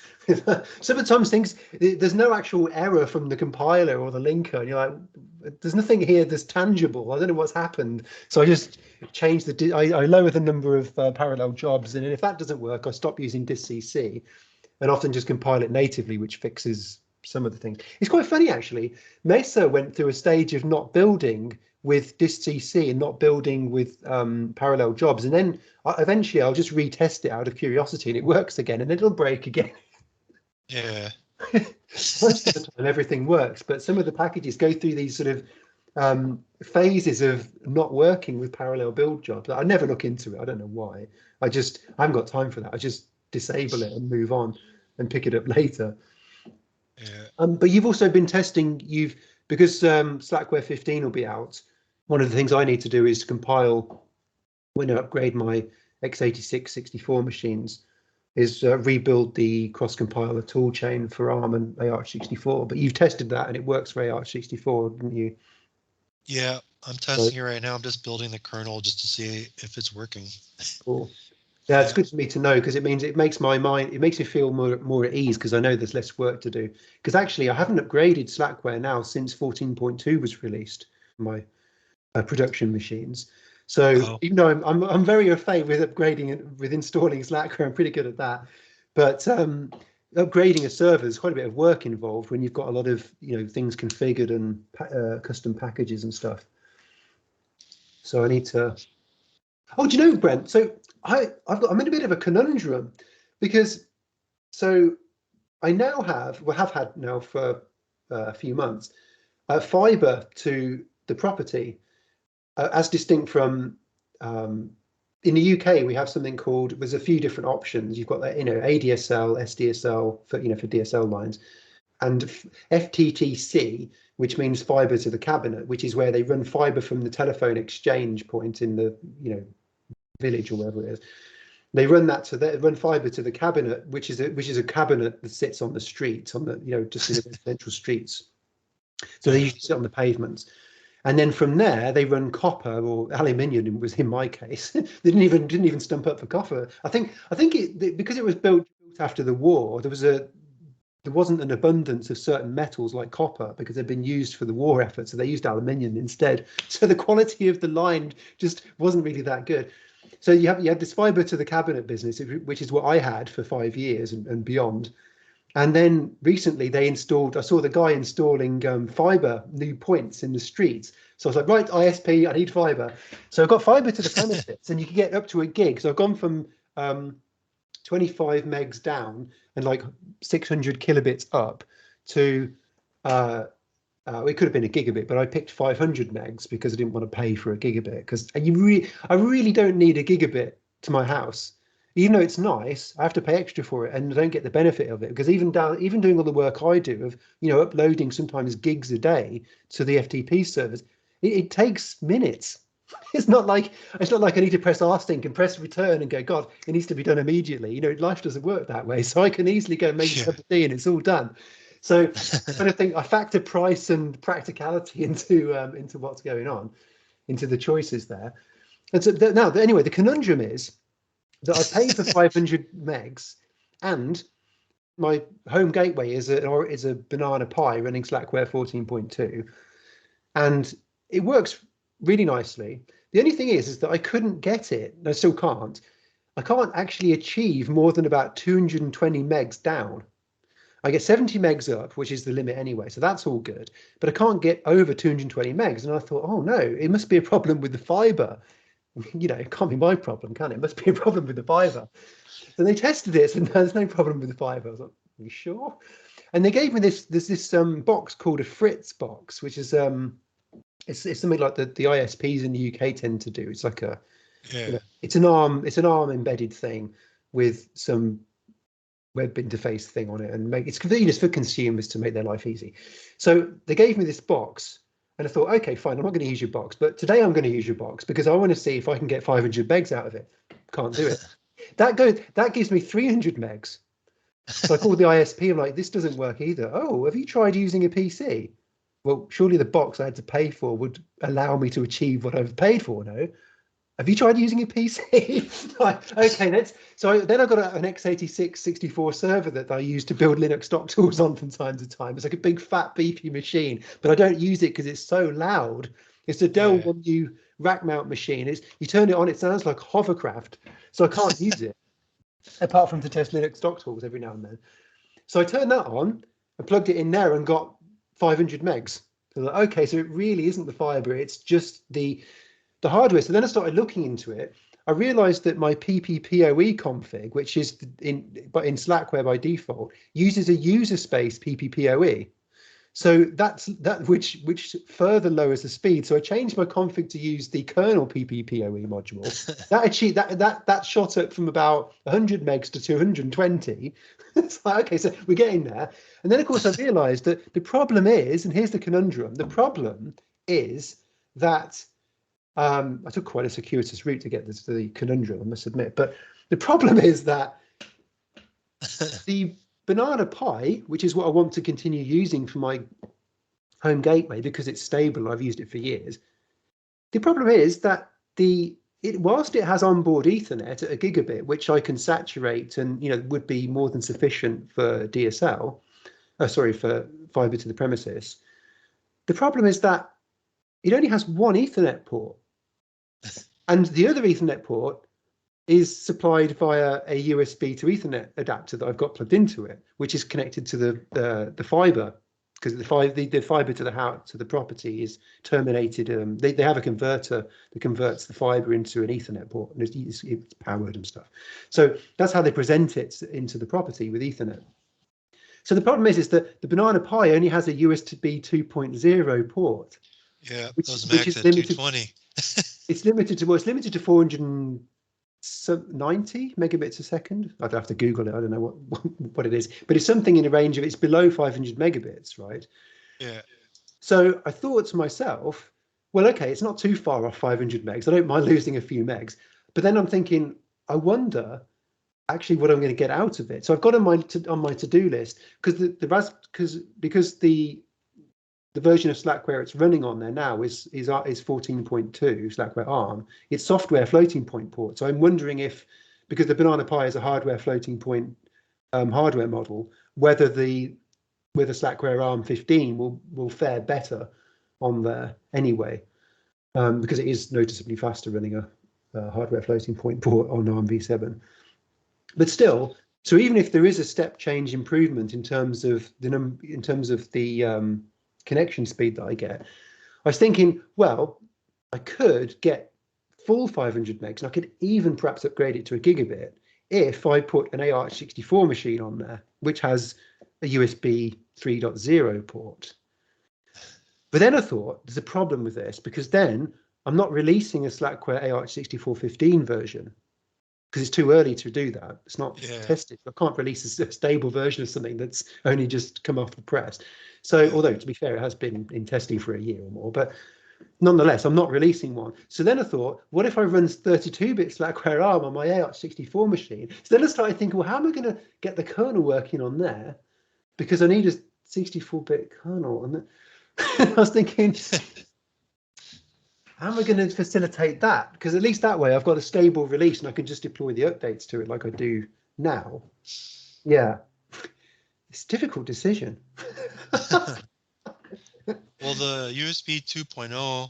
Sometimes there's no actual error from the compiler or the linker, and you're like, there's nothing here that's tangible. I don't know what's happened. So I just change I lower the number of parallel jobs, and if that doesn't work, I stop using distcc and often just compile it natively, which fixes some of the things. It's quite funny, actually. Mesa went through a stage of not building with distcc and not building with parallel jobs, and then eventually I'll just retest it out of curiosity and it works again, and then it'll break again. Yeah. Most of the time everything works, but some of the packages go through these sort of phases of not working with parallel build jobs. I never look into it. I don't know why. I haven't got time for that. I just disable it and move on and pick it up later. Yeah. But you've also been testing, because Slackware 15 will be out. One of the things I need to do is compile when I upgrade my x86 64 machines, is rebuild the cross-compiler toolchain for ARM and AArch64. But you've tested that and it works for AArch64, didn't you? Yeah, I'm testing it right now. I'm just building the kernel just to see if it's working. Cool. Yeah, it's good for me to know because it means it makes my mind, it makes me feel more at ease because I know there's less work to do. Because actually, I haven't upgraded Slackware now since 14.2 was released. My production machines. So even though I'm very au fait with upgrading it, with installing Slackware, I'm pretty good at that. But upgrading a server is quite a bit of work involved when you've got a lot of things configured and custom packages and stuff. So I need to. Oh, do you know, Brent? So I'm in a bit of a conundrum because I now have had now for a few months fiber to the property. As distinct from in the UK, we have something called, there's a few different options. You've got that, ADSL, SDSL for DSL lines, and FTTC, which means fiber to the cabinet, which is where they run fiber from the telephone exchange point in the village or wherever it is. They run fiber to the cabinet, which is a cabinet that sits on the street, on the just in the residential streets. So they usually sit on the pavements. And then from there, they run copper or aluminium. Was in my case, they didn't even stump up for copper. I think because it was built after the war, there wasn't an abundance of certain metals like copper because they'd been used for the war effort, so they used aluminium instead. So the quality of the line just wasn't really that good. So you had this fiber to the cabinet business, which is what I had for 5 years and beyond. And then recently I saw the guy installing fiber new points in the streets. So I was like, right, ISP, I need fiber. So I've got fiber to the premises and you can get up to a gig. So I've gone from 25 megs down and like 600 kilobits up to, it could have been a gigabit, but I picked 500 megs because I didn't want to pay for a gigabit because I really don't need a gigabit to my house. Even though it's nice, I have to pay extra for it and I don't get the benefit of it because even doing all the work I do of uploading sometimes gigs a day to the FTP servers, it takes minutes. It's not like I need to press rsync and press return and go, God, it needs to be done immediately. Life doesn't work that way. So I can easily go make a cup of tea and it's all done. So I kind of think I factor price and practicality into what's going on, into the choices there. And so anyway, the conundrum is that I pay for 500 megs, and my home gateway is a Banana Pi running Slackware 14.2, and it works really nicely. The only thing is that I couldn't get it, and I still can't. I can't actually achieve more than about 220 megs down. I get 70 megs up, which is the limit anyway, so that's all good. But I can't get over 220 megs, and I thought, oh no, it must be a problem with the fiber. It can't be my problem, can it? It must be a problem with the fiber. So they tested it, and there's no problem with the fiber. I was like, are you sure? And they gave me this box called a Fritz box, which is it's something like the ISPs in the UK tend to do. It's like it's an ARM embedded thing with some web interface thing on it, and it's convenient for consumers to make their life easy. So they gave me this box. And I thought, okay, fine, I'm not going to use your box, but today I'm going to use your box because I want to see if I can get 500 megs out of it. Can't do it. That gives me 300 megs. So I called the ISP. I'm like, this doesn't work either. Oh, have you tried using a PC? Well, surely the box I had to pay for would allow me to achieve what I've paid for. No. Have you tried using a PC? Okay, then I got an x86-64 server that I use to build Linux stock tools on from time to time. It's like a big fat beefy machine, but I don't use it because it's so loud. It's a Dell 1U rack mount machine. You turn it on, it sounds like hovercraft, so I can't use it apart from to test Linux stock tools every now and then. So I turned that on and plugged it in there and got 500 megs. So like, okay, so it really isn't the fiber; it's just the hardware. So then I started looking into it. I realized that my PPPoE config, which is in Slackware by default, uses a user space PPPoE. So that's which further lowers the speed. So I changed my config to use the kernel PPPoE module. That shot up from about 100 megs to 220. It's like, okay, so we're getting there. And then of course I realized that the problem is, and here's the conundrum, the problem is that I took quite a circuitous route to get this to the conundrum, I must admit. But the problem is that the Banana Pi, which is what I want to continue using for my home gateway because it's stable, I've used it for years, The problem is that whilst it has onboard Ethernet at a gigabit, which I can saturate and would be more than sufficient for DSL, for fiber to the premises. The problem is that it only has one Ethernet port, and the other Ethernet port is supplied via a USB to Ethernet adapter that I've got plugged into it, which is connected to the fiber, because the fiber to the house, to the property, is terminated. They have a converter that converts the fiber into an Ethernet port, and it's powered and stuff. So that's how they present it into the property with Ethernet. So the problem is that the Banana Pi only has a USB 2.0 port. Yeah, which is limited at 220. It's limited to 490 megabits a second. I'd have to Google it. I don't know what it is, but it's something in a range of, it's below 500 megabits, right? Yeah. So I thought to myself, well, okay, it's not too far off 500 megs. I don't mind losing a few megs, but then I'm thinking, I wonder actually what I'm going to get out of it. So I've got on my to-do list, because the version of Slackware it's running on there now is 14.2 Slackware ARM. It's software floating point port. So I'm wondering if, because the Banana Pi is a hardware floating point hardware model, whether Slackware ARM 15 will fare better on there anyway, because it is noticeably faster running a hardware floating point port on ARM v7. But still, so even if there is a step change improvement in terms of the connection speed that I get, I was thinking, well, I could get full 500 megs, and I could even perhaps upgrade it to a gigabit if I put an AArch64 machine on there, which has a USB 3.0 port. But then I thought, there's a problem with this, because then I'm not releasing a Slackware AArch64 15 version, because it's too early to do that. It's not tested. I can't release a stable version of something that's only just come off the press. So, although to be fair, it has been in testing for a year or more, but nonetheless, I'm not releasing one. So then I thought, what if I run 32-bit Slackware ARM on my AArch64 machine? So then I started thinking, well, how am I going to get the kernel working on there? Because I need a 64-bit kernel. And I was thinking, how am I going to facilitate that? Because at least that way I've got a stable release and I can just deploy the updates to it like I do now. Yeah. It's a difficult decision. Well, the USB 2.0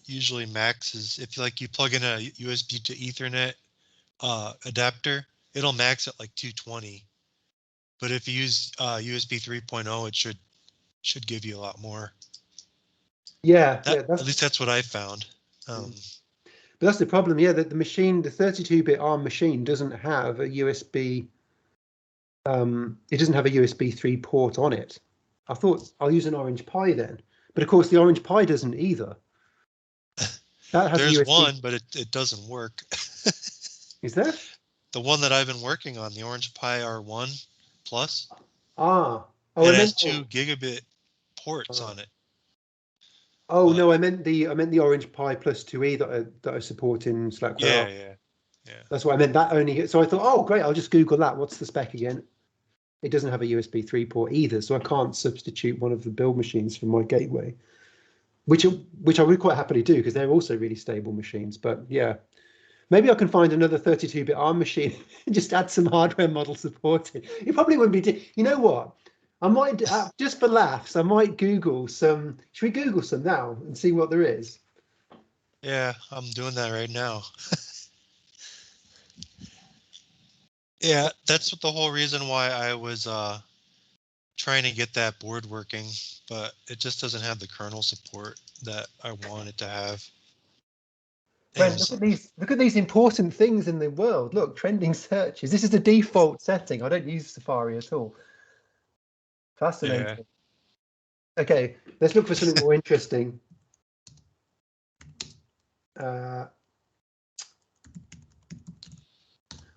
usually maxes, if you plug in a USB to Ethernet adapter, it'll max at like 220. But if you use USB 3.0, it should give you a lot more. Yeah, at least that's what I found. But that's the problem. Yeah, that the 32-bit ARM machine doesn't have a USB. It doesn't have a USB 3 port on it. I thought I'll use an Orange Pi then, but of course the Orange Pi doesn't either. That has There's USB. one, but it doesn't work. Is there? The one that I've been working on, the Orange Pi R1 Plus. Oh, it has 2 gigabit ports on it. Oh no, I meant the Orange Pi Plus 2E that I support in Slackware. Yeah. That's what I meant. That only. So I thought, oh great, I'll just Google that. What's the spec again? It doesn't have a USB 3 port either, so I can't substitute one of the build machines for my gateway, which I would quite happily do because they're also really stable machines. But yeah, maybe I can find another 32-bit ARM machine and just add some hardware model support in. It probably wouldn't be. You know what? I might, just for laughs, I might Google some. Should we Google some now and see what there is? Yeah, I'm doing that right now. Yeah, that's the whole reason why I was trying to get that board working, but it just doesn't have the kernel support that I want it to have. Friend, look at these important things in the world. Look, trending searches. This is the default setting. I don't use Safari at all. Fascinating. Yeah. Okay, let's look for something more interesting.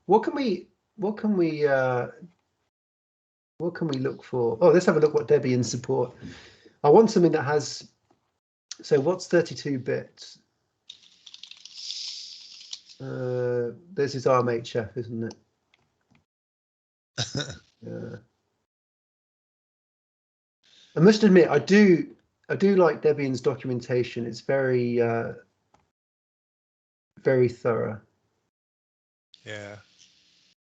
What can we look for? Oh, let's have a look what Debian support. I want something that has. So what's 32-bit? This is ARMHF, isn't it? Yeah. I must admit, I do like Debian's documentation. It's very very thorough. Yeah.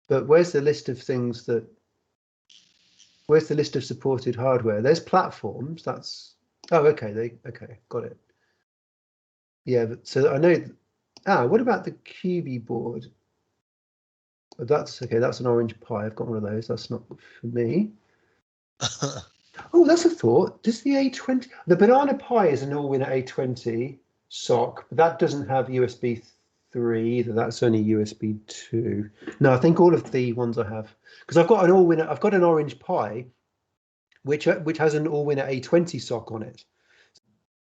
But where's the list of things that? Where's the list of supported hardware? There's platforms. That's okay. Okay, got it. Yeah, but so I know. What about the QB board? Oh, that's okay. That's an Orange Pi. I've got one of those. That's not for me. Oh, that's a thought. Does the A20? The Banana Pi is an Allwinner A20 SoC, but that doesn't have USB 3 either. That's only USB 2. No, I think all of the ones I have, because I've got an Allwinner. I've got an Orange Pi, which has an Allwinner A20 SoC on it.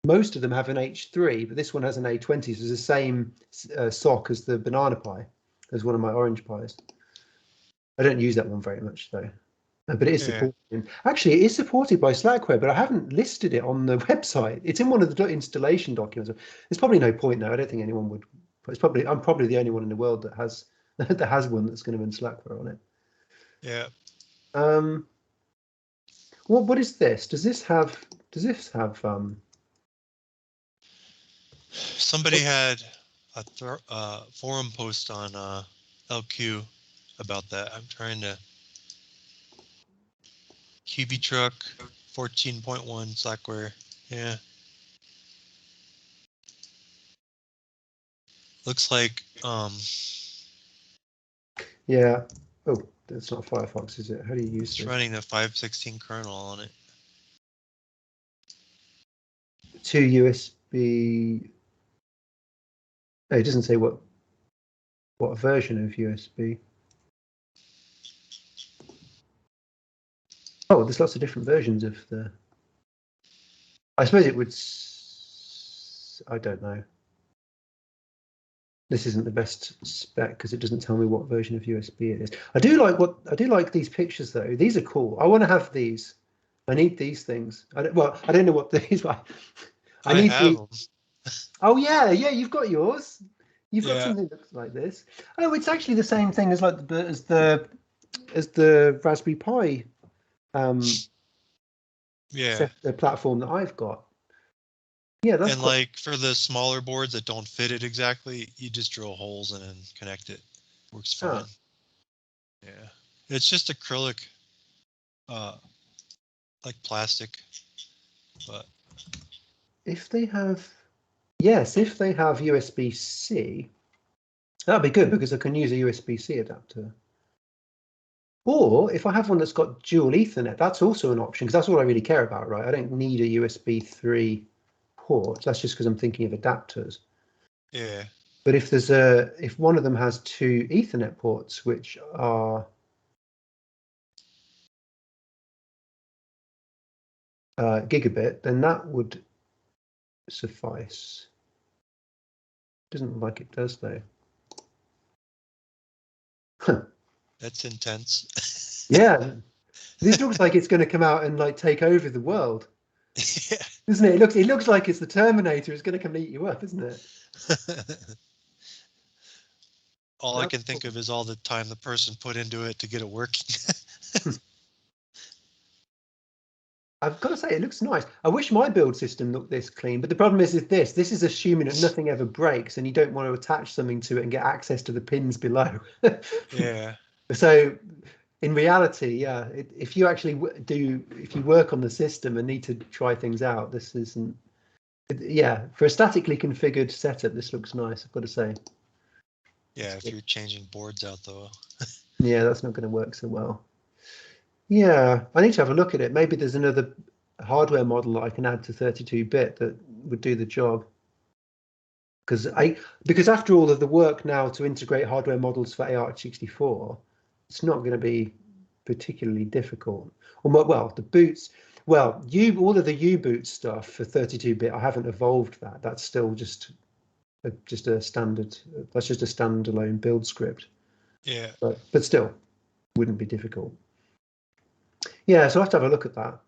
Most of them have an H3, but this one has an A20, so it's the same SoC as the Banana Pi, as one of my Orange Pis. I don't use that one very much though, but it is supported. Actually, it is supported by Slackware, but I haven't listed it on the website. It's in one of the installation documents. There's probably no point now. I don't think anyone would. I'm probably the only one in the world that has that has one that's going to run Slackware on it. Yeah. What is this? Does this have Somebody had a forum post on LQ about that. I'm trying to. QB Truck 14.1 Slackware. Yeah. Looks like yeah. Oh, that's not Firefox, is it? How do you use it's this? running the 5.16 kernel on it. 2 USB. Oh, it doesn't say what version of USB. Oh, there's lots of different versions of the. I suppose it would. I don't know. This isn't the best spec because it doesn't tell me what version of USB it is. I do like these pictures though. These are cool. I want to have these. I need these things. I don't know what these are. I need have these. them. Oh yeah, you've got yours. You've got Yeah. something that looks like this. Oh, it's actually the same thing as like the Raspberry Pi Yeah. the platform that I've got. Yeah, that's And quite. like for the smaller boards that don't fit it exactly, you just drill holes in and connect it. Works fine. Yeah. It's just acrylic, like plastic, but If they have, yes, if they have USB-C, that'd be good because I can use a USB-C adapter. Or if I have one that's got dual Ethernet, that's also an option because that's all I really care about, right? I don't need a USB 3 port. That's just because I'm thinking of adapters. yeah. But if if one of them has 2 Ethernet ports, which are gigabit, then that would suffice. Doesn't look like it does though. That's intense. Yeah, this looks like it's going to come out and like take over the world. Yeah. Isn't it? It looks like it's the Terminator. It's going to come eat you up, isn't it? All I can think of is all the time the person put into it to get it working. I've got to say, it looks nice. I wish my build system looked this clean, but the problem is this. This is assuming that nothing ever breaks and you don't want to attach something to it and get access to the pins below. Yeah. So in reality, yeah, if you actually if you work on the system and need to try things out, this isn't. Yeah, for a statically configured setup, this looks nice, I've got to say. Yeah, if you're changing boards out though. Yeah, that's not going to work so well. Yeah, I need to have a look at it. Maybe there's another hardware model that I can add to 32-bit that would do the job. Because after all of the work now to integrate hardware models for AArch64, it's not going to be particularly difficult. Well, the boots, well, all of the U-boot stuff for 32-bit, I haven't evolved that. That's still just a standard. That's just a standalone build script. Yeah. But still, wouldn't be difficult. Yeah, so I have to have a look at that.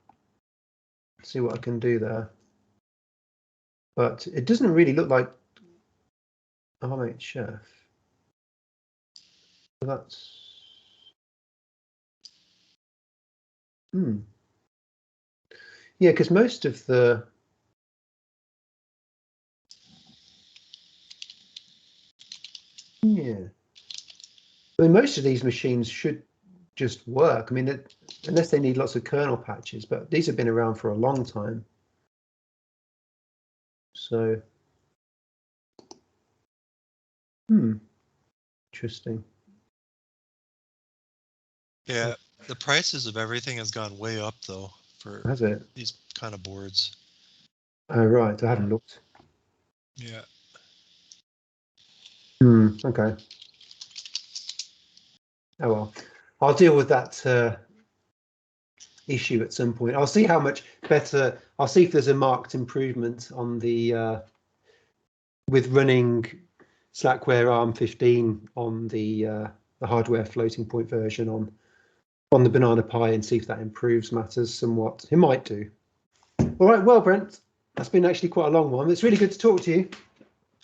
See what I can do there. But it doesn't really look like AArch Chef. So that's yeah, because most of the Yeah. I mean, most of these machines should just work. I mean, unless they need lots of kernel patches, but these have been around for a long time. So, interesting. Yeah, the prices of everything has gone way up though for Has it? these kind of boards. Oh, right. I haven't looked. Yeah. Okay. Oh well, I'll deal with that issue at some point. I'll see how much better. I'll see if there's a marked improvement on the with running Slackware ARM15 on the hardware floating point version on the Banana Pi, and see if that improves matters somewhat. It might do. All right. Well, Brent, that's been actually quite a long one. It's really good to talk to you,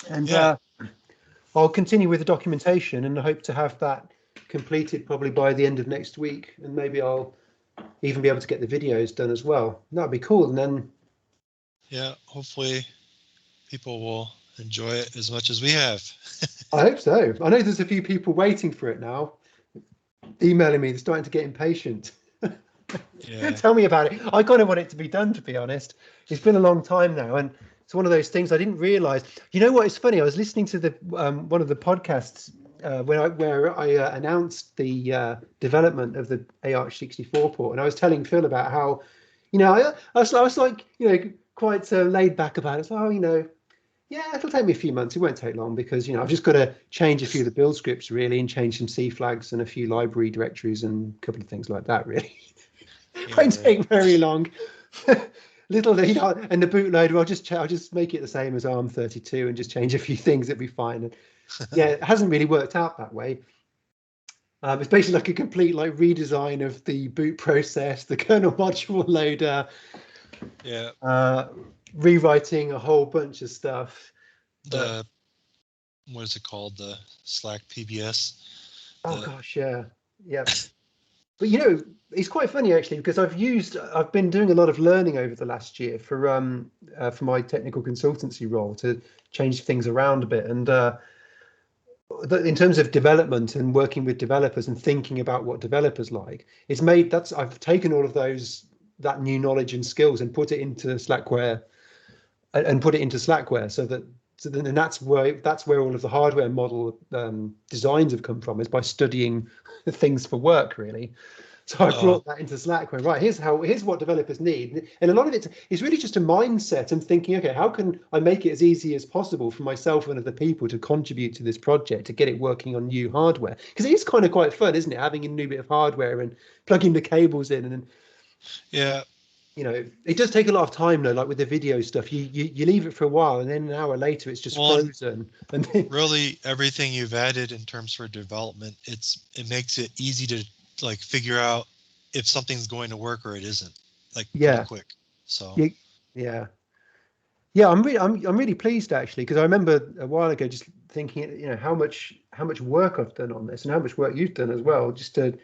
and Yeah. I'll continue with the documentation, and I hope to have that completed probably by the end of next week, and maybe I'll even be able to get the videos done as well. That'd be cool. And then, yeah, hopefully people will enjoy it as much as we have. I hope so. I know there's a few people waiting for it now, emailing me. They're starting to get impatient. Yeah. Tell me about it. I kind of want it to be done, to be honest. It's been a long time now, and it's one of those things I didn't realize. You know what? It's funny. I was listening to the one of the podcasts where I announced the development of the AArch64 port, and I was telling Phil about how, I was like, quite laid back about it. So, yeah, it'll take me a few months. It won't take long because, I've just got to change a few of the build scripts really, and change some C flags and a few library directories and a couple of things like that really. Yeah, Won't right. take very long. Little, and the bootloader, I'll just make it the same as ARM32 and just change a few things. It'll be fine. And yeah, it hasn't really worked out that way. It's basically like a complete redesign of the boot process, the kernel module loader. Yeah. Rewriting a whole bunch of stuff. What is it called? The Slack PBS. Oh gosh, yeah. But it's quite funny actually, because I've been doing a lot of learning over the last year for my technical consultancy role to change things around a bit, and in terms of development and working with developers and thinking about what developers like, I've taken all of that new knowledge and skills and put it into Slackware and that's where all of the hardware model designs have come from, is by studying things for work really. So I brought that into Slackware. Right, here's what developers need, and a lot of it is really just a mindset and thinking, okay, how can I make it as easy as possible for myself and other people to contribute to this project, to get it working on new hardware? Because it is kind of quite fun, isn't it, having a new bit of hardware and plugging the cables in, and Yeah. it does take a lot of time though. Like with the video stuff, you leave it for a while, and then an hour later it's just frozen. And really, everything you've added in terms for development, it makes it easy to figure out if something's going to work or it isn't, pretty quick. So yeah. I'm really pleased actually, because I remember a while ago just thinking, how much work I've done on this, and how much work you've done as well, just to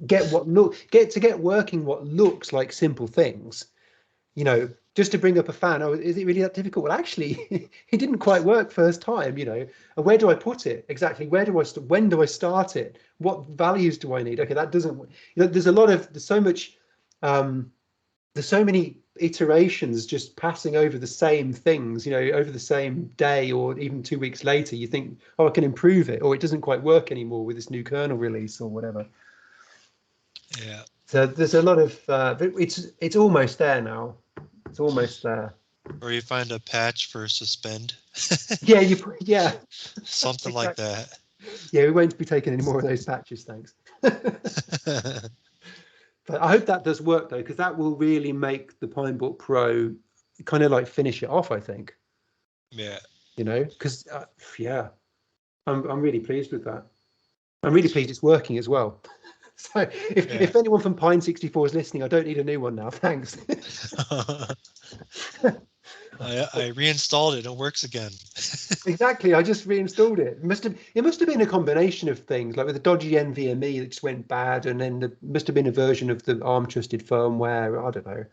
get working what looks like simple things. Just to bring up a fan. Oh, is it really that difficult? Well, actually, it didn't quite work first time. And where do I put it exactly? When do I start it? What values do I need? Okay, that doesn't. There's so many iterations just passing over the same things. Over the same day or even 2 weeks later, you think, oh, I can improve it, or it doesn't quite work anymore with this new kernel release or whatever. Yeah. So there's a lot of it's almost there now. It's almost there. Or you find a patch for suspend. Yeah. Something like that. Yeah, we won't be taking any more of those patches, thanks. But I hope that does work though, because that will really make the Pinebook Pro kind of finish it off, I think. Yeah. Because I'm really pleased with that. I'm really pleased it's working as well. So if anyone from Pine64 is listening, I don't need a new one now. Thanks. I reinstalled it. It works again. Exactly. I just reinstalled it. It must have been a combination of things, like with the dodgy NVMe that just went bad, and then there must have been a version of the ARM trusted firmware. I don't know.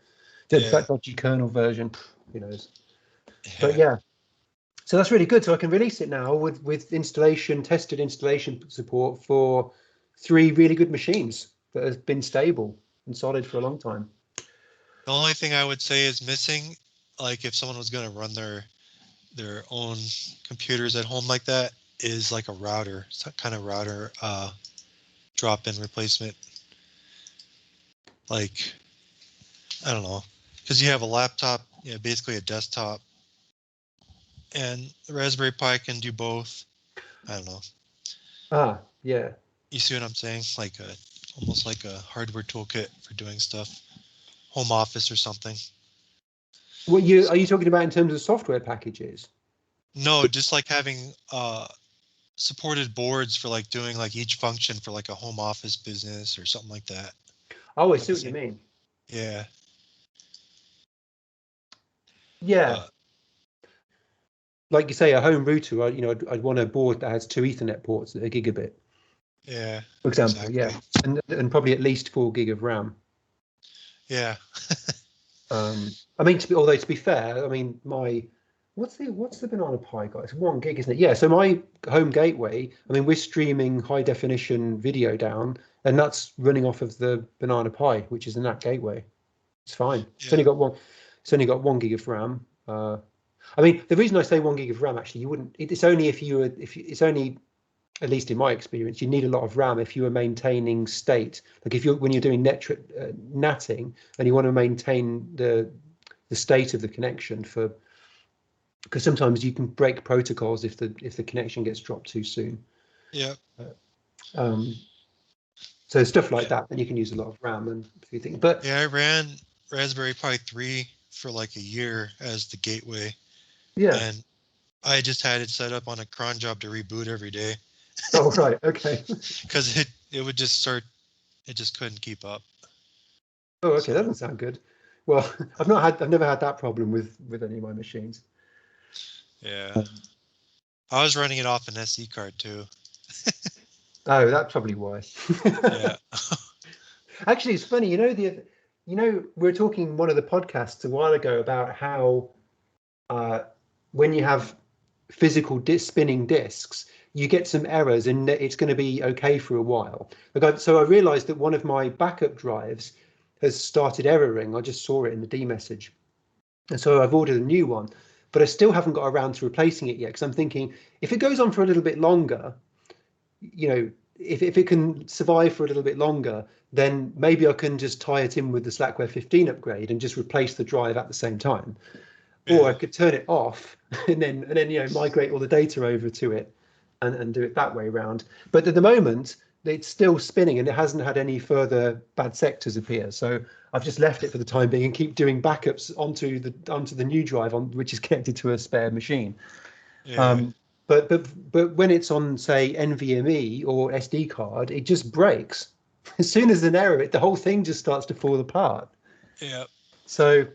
That dodgy kernel version. Who knows? But yeah. So that's really good. So I can release it now with tested installation support for 3 really good machines that have been stable and solid for a long time. The only thing I would say is missing, like if someone was going to run their own computers at home like that, is like a router, some kind of router drop-in replacement. Like, I don't know, because you have a laptop, basically a desktop, and the Raspberry Pi can do both. I don't know. Ah, yeah. You see what I'm saying? Like almost like a hardware toolkit for doing stuff, home office or something. What are you talking about in terms of software packages? No, just like having supported boards for like doing like each function for like a home office business or something like that. Oh, I At see the what you same, mean. yeah. Yeah. Like you say, a home router, I'd want a board that has 2 Ethernet ports at a gigabit, Yeah, for example. exactly. Yeah, and probably at least 4 gig of RAM. Yeah. I mean, although to be fair, I mean, what's the Banana Pi got? It's 1 gig, isn't it? Yeah. So my home gateway, I mean, we're streaming high definition video down, and that's running off of the Banana Pi, which is the NAT gateway. It's fine. It's only Yeah. got one. It's only got 1 gig of RAM. I mean, the reason I say 1 gig of RAM, actually, you wouldn't. It's only it's only, at least in my experience, you need a lot of RAM if you are maintaining state. Like when you're doing natting and you want to maintain the state of the connection because sometimes you can break protocols if the connection gets dropped too soon. Yeah. So stuff like Yeah. that, then you can use a lot of RAM and a few things. But Yeah, I ran Raspberry Pi 3 for like a year as the gateway, yeah. and I just had it set up on a cron job to reboot every day Oh, right. Okay. because it would just start. It just couldn't keep up. Oh, okay. That So doesn't sound good. Well, I've never had that problem with any of my machines. yeah, I was running it off an SD card too. Oh, that's probably why. Yeah. Actually, it's funny. We were talking in one of the podcasts a while ago about how when you have physical spinning disks, you get some errors, and it's going to be okay for a while. So I realized that one of my backup drives has started erroring. I just saw it in the D message, and so I've ordered a new one, but I still haven't got around to replacing it yet because I'm thinking if it goes on for a little bit longer, if it can survive for a little bit longer, then maybe I can just tie it in with the Slackware 15 upgrade and just replace the drive at the same time. Or I Yeah. could turn it off and then migrate all the data over to it and do it that way around. But at the moment, it's still spinning and it hasn't had any further bad sectors appear. So I've just left it for the time being and keep doing backups onto the new drive which is connected to a spare machine. Yeah. But when it's on, say, NVMe or SD card, it just breaks. As soon as an error, the whole thing just starts to fall apart. Yeah. So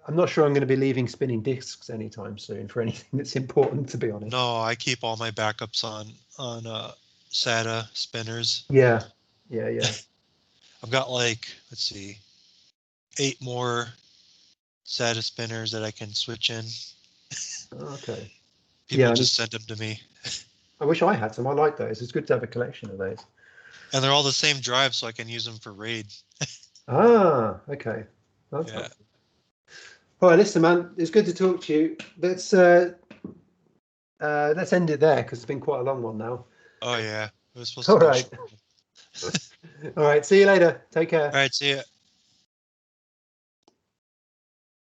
I'm not sure I'm going to be leaving spinning disks anytime soon for anything that's important, to be honest. No, I keep all my backups on SATA spinners. Yeah. I've got like, let's see, 8 more SATA spinners that I can switch in. Okay. People Yeah, just send them to me. I wish I had some. I like those. It's good to have a collection of those. And they're all the same drive, so I can use them for RAID. Ah, okay. That's Yeah. helpful. All right, listen, man. It's good to talk to you. Let's end it there because it's been quite a long one now. Oh, yeah. It was supposed to All be right. short. All right. See you later. Take care. All right, see ya.